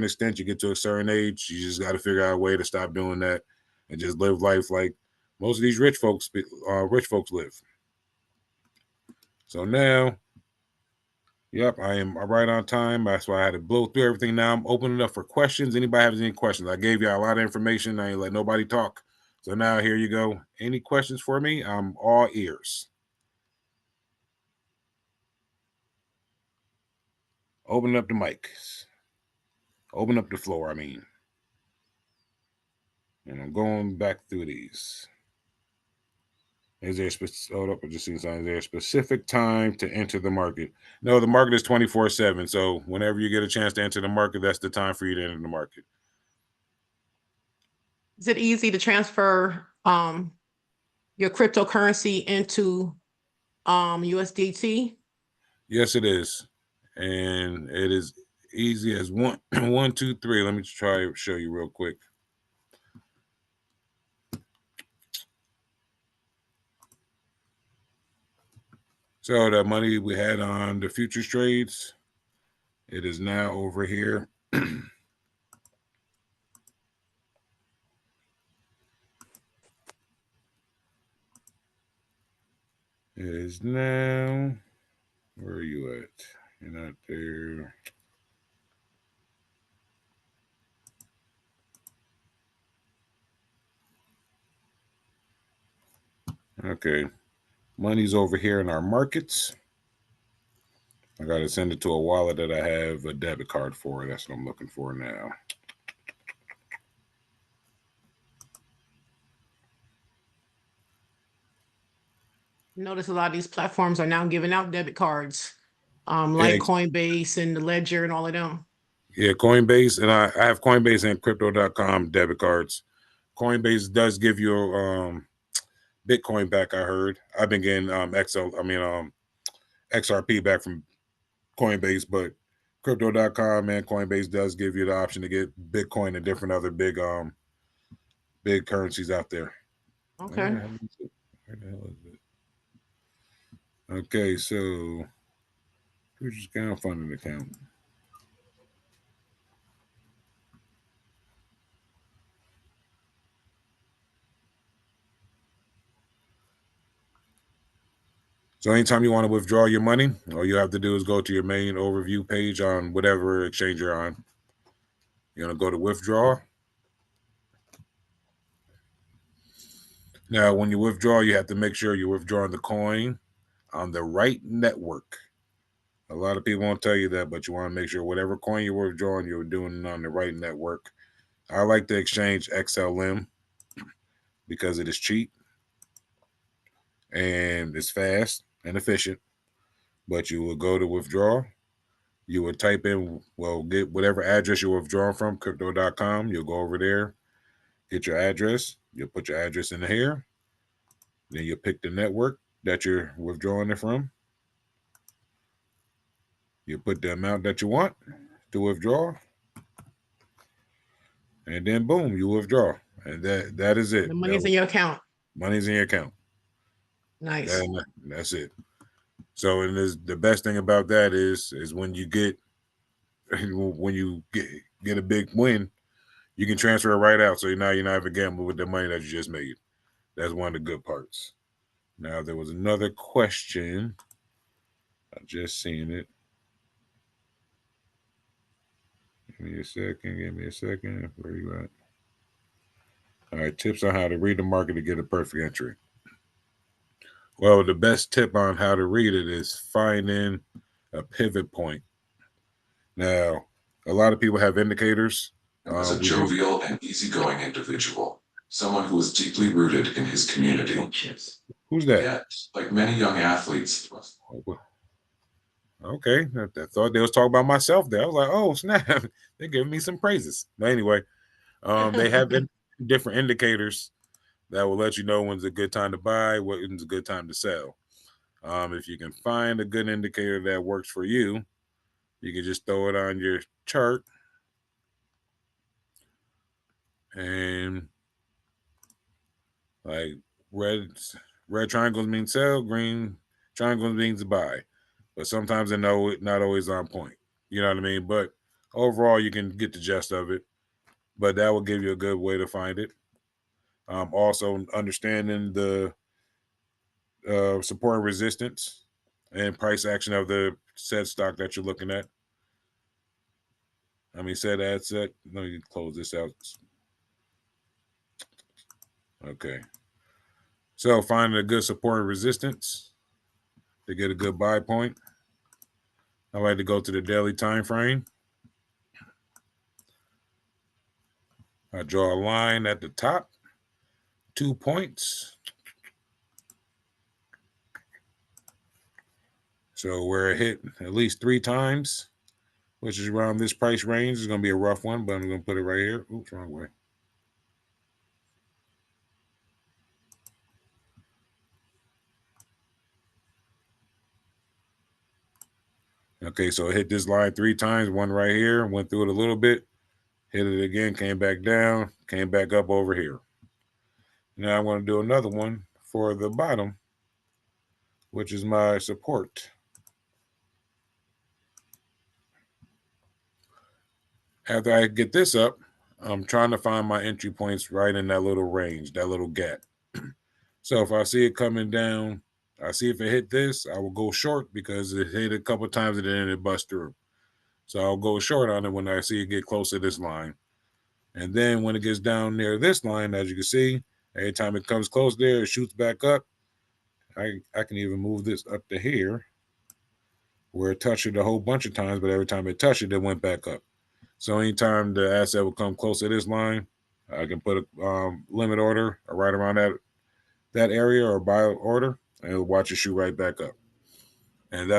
extent, you get to a certain age, you just got to figure out a way to stop doing that and just live life like most of these rich folks live. So now, yep, I am right on time. That's why I had to blow through everything. Now I'm opening up for questions. Anybody has any questions? I gave you a lot of information. I ain't let nobody talk. So now here you go. Any questions for me? I'm all ears. Open up the mics. Open up the floor, I mean. And I'm going back through these. Is there a specific time to enter the market? No, the market is 24/7. So whenever you get a chance to enter the market, that's the time for you to enter the market. Is it easy to transfer your cryptocurrency into USDT? Yes, it is. And it is easy as one, 1, 2, 3. Let me try to show you real quick. So the money we had on the futures trades, it is now over here. It is now. Where are you at? You're not there. Okay. Money's over here in our markets. I got to send it to a wallet that I have a debit card for. That's what I'm looking for now. Notice a lot of these platforms are now giving out debit cards, like Coinbase and the Ledger and all of them. Yeah, Coinbase, and I have Coinbase and Crypto.com debit cards. Coinbase does give you Bitcoin back. I heard. I've been getting XRP back from Coinbase, but Crypto.com and Coinbase does give you the option to get Bitcoin and different other big currencies out there. Okay. Where the hell is it? Okay, so futures account, funding account. So anytime you want to withdraw your money, all you have to do is go to your main overview page on whatever exchange you're on. You're going to go to withdraw. Now, when you withdraw, you have to make sure you're withdrawing the coin on the right network. A lot of people won't tell you that, but you want to make sure whatever coin you're withdrawing, you're doing it on the right network. I like the exchange XLM because it is cheap and it's fast and efficient. But you will go to withdraw. You will type in, get whatever address you're withdrawing from, crypto.com. You'll go over there, get your address. You'll put your address in here. Then you'll pick the network that you're withdrawing it from. You put the amount that you want to withdraw. And then boom, you withdraw. And that is it. The money's in your account. Money's in your account. Nice. That's it. So, and the best thing about that is when you get a big win, you can transfer it right out. So now you're not even gambling with the money that you just made. That's one of the good parts. Now there was another question. I just seen it. Give me a second. Where are you at? All right, tips on how to read the market to get a perfect entry. Well, the best tip on how to read it is finding a pivot point. Now, a lot of people have indicators and was a we did- jovial and easygoing individual, someone who was deeply rooted in his community. Who's that? Yet, like many young athletes, Okay, I thought they was talking about myself there. I was like, oh snap, they're giving me some praises. But anyway, they have different indicators that will let you know when's a good time to buy, when's a good time to sell. If you can find a good indicator that works for you, you can just throw it on your chart and like red triangles mean sell, green triangles means buy. But sometimes they know it not always on point. You know what I mean? But overall, you can get the gist of it. But that will give you a good way to find it. Also, understanding the support and resistance and price action of the said stock that you're looking at. I mean, said asset. Let me close this out. Okay. So finding a good support and resistance to get a good buy point. I like to go to the daily time frame. I draw a line at the top, 2 points. So where it hit at least 3 times, which is around this price range, is going to be a rough one, but I'm going to put it right here. Oops, wrong way. Okay, so it hit this line 3 times, one right here, went through it a little bit, hit it again, came back down, came back up over here. Now I'm going to do another one for the bottom, which is my support. After I get this up, I'm trying to find my entry points right in that little range, that little gap. So if I see it coming down, I see if it hit this, I will go short because it hit a couple times and then it bust through. So I'll go short on it when I see it get close to this line. And then when it gets down near this line, as you can see, every time it comes close there, it shoots back up. I can even move this up to here where it touched it a whole bunch of times, but every time it touched it, it went back up. So anytime the asset will come close to this line, I can put a limit order right around that area or buy order, and it'll watch it shoot right back up. And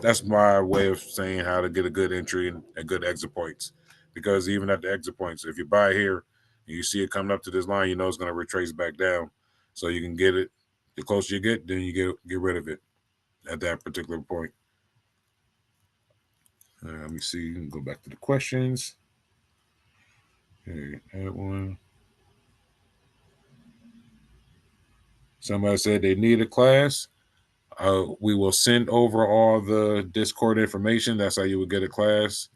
that's my way of saying how to get a good entry and good exit points. Because even at the exit points, if you buy here and you see it coming up to this line, you know it's going to retrace back down. So you can get it. The closer you get, then you get rid of it at that particular point. Let me see. Go back to the questions. Okay, that one. Somebody said they need a class. We will send over all the Discord information. That's how you would get a class.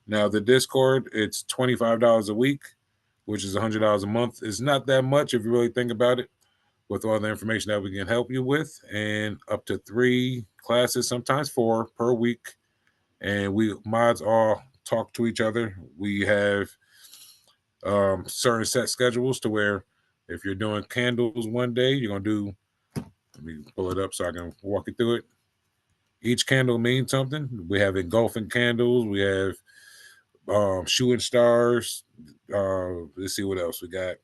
Now, the Discord, it's $25 a week, which is $100 a month. It's not that much if you really think about it, with all the information that we can help you with, and up to 3 classes, sometimes 4 per week. And we mods all talk to each other. We have certain set schedules to where if you're doing candles one day, you're going to do, let me pull it up so I can walk you through it. Each candle means something. We have engulfing candles. We have shooting stars. Let's see what else we got.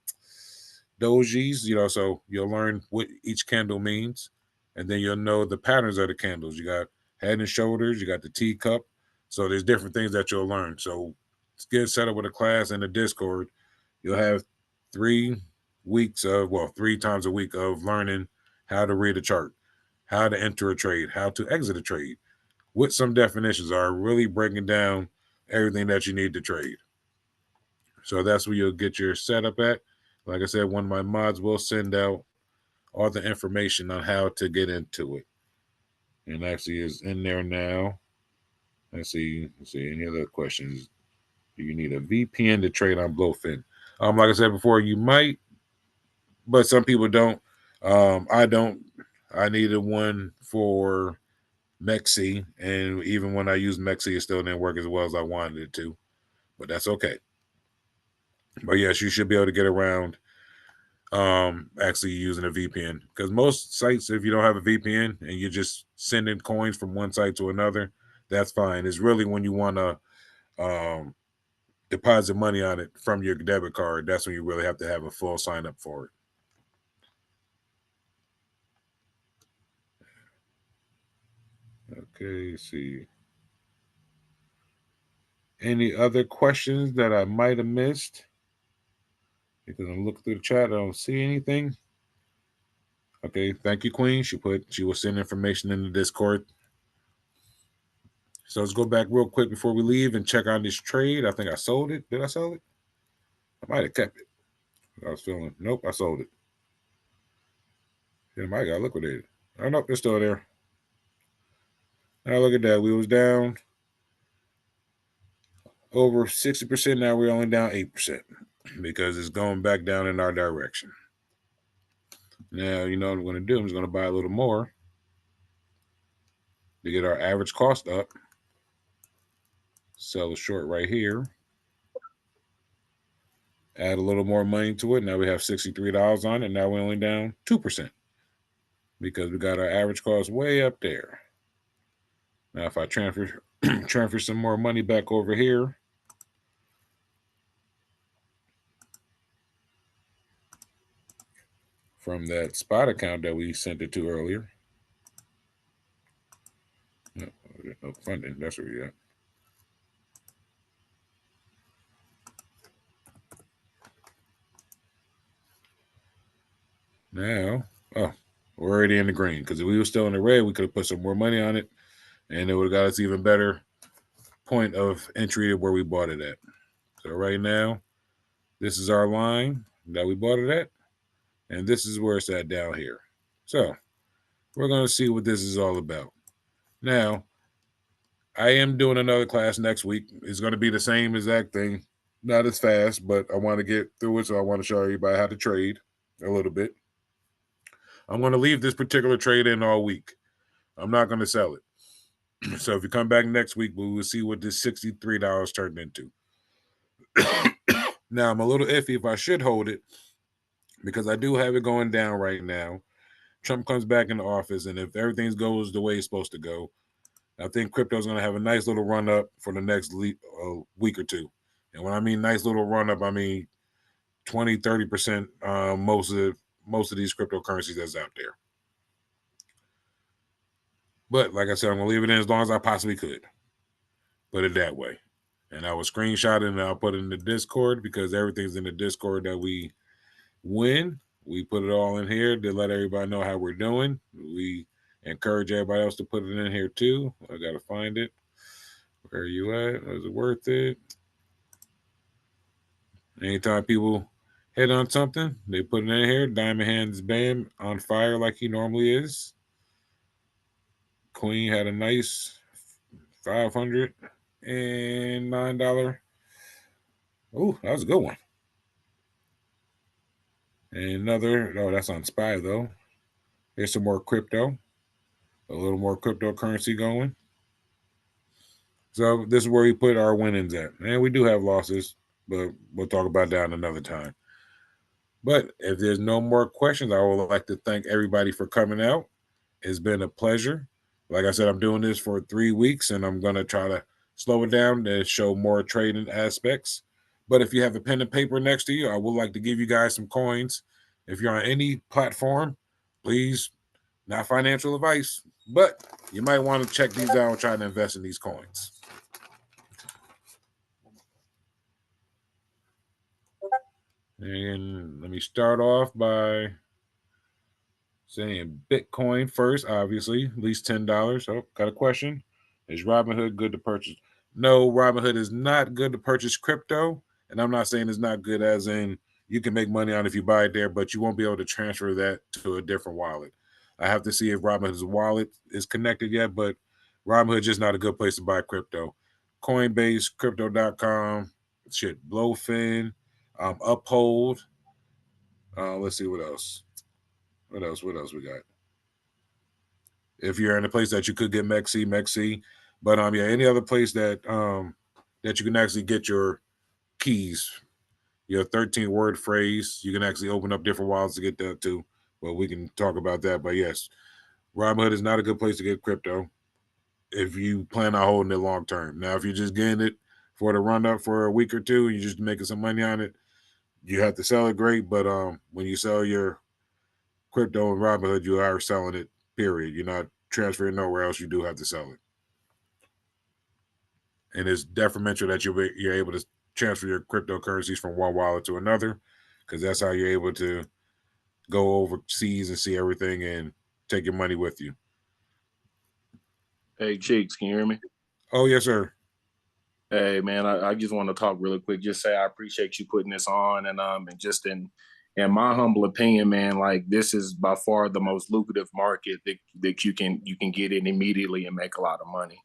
Dojis, so you'll learn what each candle means, and then you'll know the patterns of the candles. You got head and shoulders, you got the teacup. So there's different things that you'll learn. So get set up with a class in the Discord. You'll have 3 times a week of learning how to read a chart, how to enter a trade, how to exit a trade, with some definitions are really breaking down everything that you need to trade. So that's where you'll get your setup at. Like I said, one of my mods will send out all the information on how to get into it. And actually is in there now. Let's see any other questions. Do you need a VPN to trade on Blowfin? Like I said before, you might, but some people don't. I don't. I needed one for Mexi, and even when I used Mexi, it still didn't work as well as I wanted it to. But that's okay. But yes, you should be able to get around actually using a VPN, because most sites, if you don't have a VPN and you're just sending coins from one site to another, that's fine. It's really when you want to deposit money on it from your debit card, that's when you really have to have a full sign up for it. Okay, let's see. Any other questions that I might have missed? Because I'm looking through the chat, I don't see anything. Okay, thank you, Queen. She will send information in the Discord. So let's go back real quick before we leave and check on this trade. I think I sold it. Did I sell it? I might have kept it. I was feeling, nope, I sold it. It might got liquidated. Oh, nope, it's still there. Now look at that. We was down over 60%. Now we're only down 8% because it's going back down in our direction. Now, you know what I'm going to do? I'm just going to buy a little more to get our average cost up. Sell a short right here. Add a little more money to it. Now we have $63 on it. Now we're only down 2% because we got our average cost way up there. Now if I transfer some more money back over here, from that spot account that we sent it to earlier. No funding. That's where you're at. Now, oh, we're already in the green because if we were still in the red, we could have put some more money on it and it would have got us even better point of entry where we bought it at. So right now, this is our line that we bought it at, and this is where it's at down here. So we're going to see what this is all about. Now, I am doing another class next week. It's going to be the same exact thing, not as fast, but I want to get through it, so I want to show everybody how to trade a little bit. I'm going to leave this particular trade in all week. I'm not going to sell it. So if you come back next week, we will see what this $63 turned into. Now, I'm a little iffy if I should hold it because I do have it going down right now. Trump comes back in the office, and if everything goes the way it's supposed to go, I think crypto is going to have a nice little run up for the next week or two. And when I mean nice little run up, I mean 20, 30% most of these cryptocurrencies that's out there. But like I said, I'm going to leave it in as long as I possibly could. Put it that way. And I will screenshot it and I'll put it in the Discord because everything's in the Discord that we win. We put it all in here to let everybody know how we're doing. We encourage everybody else to put it in here too. I got to find it. Where are you at? Is it worth it? Anytime people hit on something, they put it in here. Diamond Hands Bam on fire like he normally is. Queen had a nice $509. Oh, that was a good one. And another, oh, that's on SPY though. Here's some more crypto. A little more cryptocurrency going. So this is where we put our winnings at. And we do have losses, but we'll talk about that another time. But if there's no more questions, I would like to thank everybody for coming out. It's been a pleasure. Like I said, I'm doing this for 3 weeks, and I'm going to try to slow it down to show more trading aspects. But if you have a pen and paper next to you, I would like to give you guys some coins. If you're on any platform, please, not financial advice, but you might want to check these out and try to invest in these coins. And let me start off by saying Bitcoin first, obviously, at least $10. Oh, got a question. Is Robinhood good to purchase? No, Robinhood is not good to purchase crypto. And I'm not saying it's not good as in you can make money on it if you buy it there, but you won't be able to transfer that to a different wallet. I have to see if Robinhood's wallet is connected yet, but Robinhood's just not a good place to buy crypto. Coinbase, Crypto.com, Blowfin, Uphold. Let's see what else. What else we got? If you're in a place that you could get Mexi. But yeah, any other place that that you can actually get your keys, your 13-word phrase, you can actually open up different wallets to get that too. But we can talk about that. But yes, Robinhood is not a good place to get crypto if you plan on holding it long term. Now, if you're just getting it for the run up for a week or two, you're just making some money on it. You have to sell it great, but when you sell your crypto and Robinhood, you are selling it, period. You're not transferring nowhere else. You do have to sell it. And it's detrimental that you're able to transfer your cryptocurrencies from one wallet to another, because that's how you're able to go overseas and see everything and take your money with you. Hey, Cheeks, can you hear me? Oh, yes, sir. Hey, man, I just want to talk really quick. Just say I appreciate you putting this on, and just in my humble opinion, man, like this is by far the most lucrative market that you can get in immediately and make a lot of money.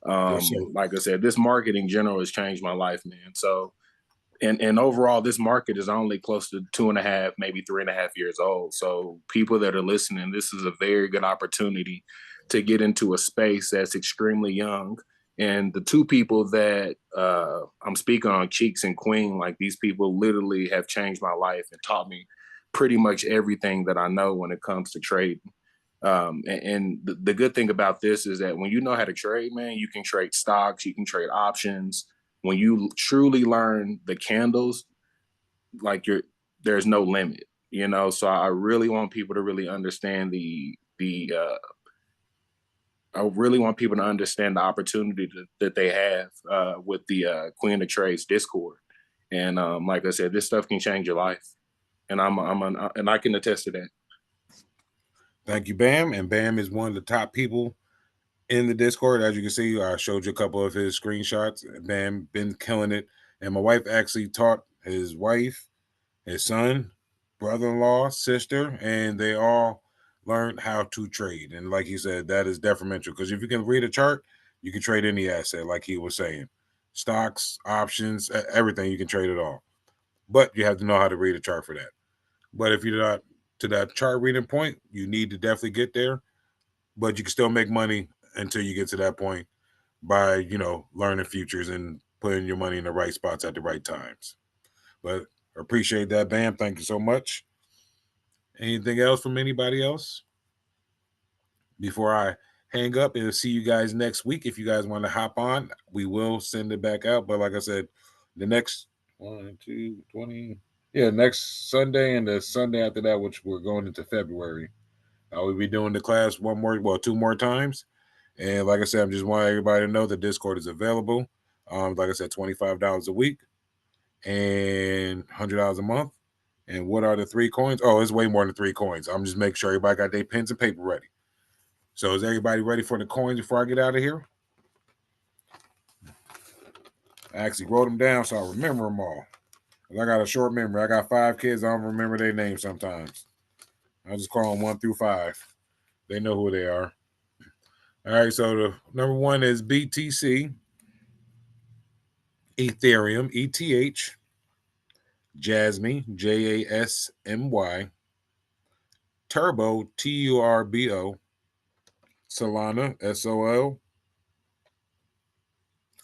Yes, sir. Like I said, this market in general has changed my life, man. So, and overall, this market is only close to 2.5, maybe 3.5 years old. So, people that are listening, this is a very good opportunity to get into a space that's extremely young. And the two people that I'm speaking on, Cheeks and Queen, like these people literally have changed my life and taught me pretty much everything that I know when it comes to trading. And the good thing about this is that when you know how to trade, man, you can trade stocks, you can trade options. When you truly learn the candles, like there's no limit, you know. So I really want people to really understand I really want people to understand the opportunity that they have with the Queen of Trades Discord. And like I said, this stuff can change your life, and and I can attest to that. Thank you, Bam. And Bam is one of the top people in the Discord. As you can see, I showed you a couple of his screenshots. Bam been killing it. And my wife actually taught his wife, his son, brother-in-law, sister, and they all learned how to trade. And like he said, that is detrimental, because if you can read a chart, you can trade any asset, like he was saying. Stocks, options, everything, you can trade it all. But you have to know how to read a chart for that. But if you're not to that chart reading point, you need to definitely get there. But you can still make money until you get to that point by, learning futures and putting your money in the right spots at the right times. But appreciate that, Bam. Thank you so much. Anything else from anybody else? Before I hang up, and see you guys next week. If you guys want to hop on, we will send it back out. But like I said, the next 20. Yeah, next Sunday and the Sunday after that, which we're going into February, we'll be doing the class two more times. And like I said, I just want everybody to know the Discord is available. Like I said, $25 a week and $100 a month. And what are the 3 coins? Oh, it's way more than 3 coins. I'm just making sure everybody got their pens and paper ready. So is everybody ready for the coins before I get out of here? I actually wrote them down so I remember them all. I got a short memory. I got 5 kids. I don't remember their names sometimes. I just call them 1 through 5. They know who they are. All right, so the number 1 is BTC, Ethereum, ETH, Jasmy, JASMY, Turbo, TURBO, Solana, SOL,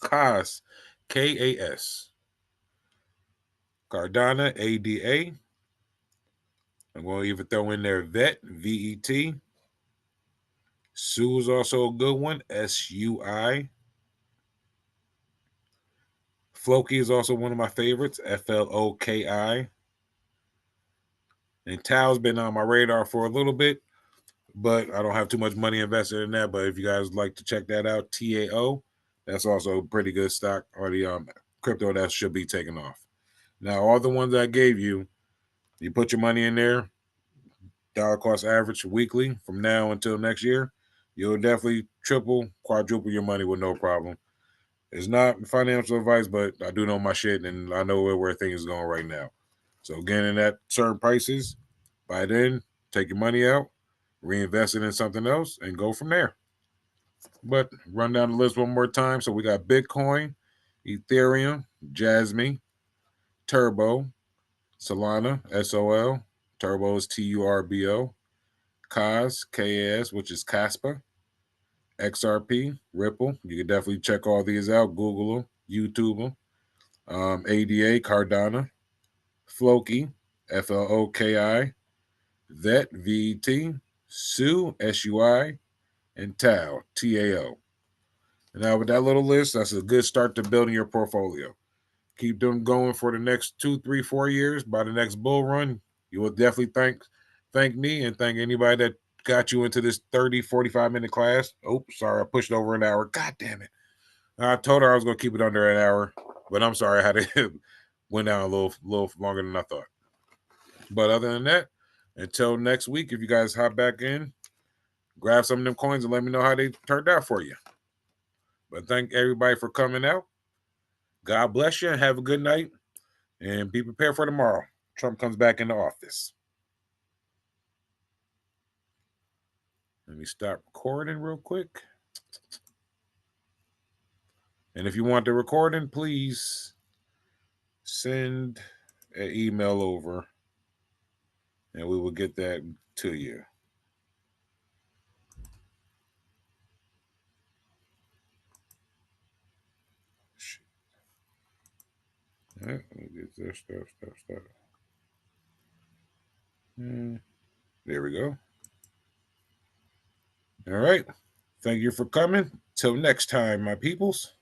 KAS, KAS, Cardano, ADA. I'm going to even throw in there VET, VET. SUI is also a good one, SUI. Floki is also one of my favorites, FLOKI. And Tao's been on my radar for a little bit, but I don't have too much money invested in that. But if you guys like to check that out, TAO, that's also a pretty good stock, or the crypto that should be taking off. Now, all the ones I gave you, you put your money in there, dollar cost average weekly from now until next year, you'll definitely triple, quadruple your money with no problem. It's not financial advice, but I do know my shit, and I know where things are going right now. So getting at certain prices, by then, take your money out, reinvest it in something else, and go from there. But run down the list one more time. So we got Bitcoin, Ethereum, Jasmy, Turbo, Solana, SOL, Turbo is TURBO, KAS, KAS, which is Caspa, XRP, Ripple. You can definitely check all these out. Google them, YouTube them. ADA, Cardano, Floki, FLOKI, VET, VET, SUI, SUI, and TAO, TAO. Now, with that little list, that's a good start to building your portfolio. Keep them going for the next 2, 3, 4 years. By the next bull run, you will definitely thank me and thank anybody that got you into this 30, 45-minute class. Oh, sorry, I pushed over an hour. God damn it. I told her I was going to keep it under an hour, but I'm sorry I had to went down a little longer than I thought. But other than that, until next week, if you guys hop back in, grab some of them coins and let me know how they turned out for you. But thank everybody for coming out. God bless you and have a good night. And be prepared for tomorrow. Trump comes back into office. Let me stop recording real quick. And if you want the recording, please send an email over and we will get that to you. All right, let me get this stuff. There we go. All right. Thank you for coming. Till next time, my peoples.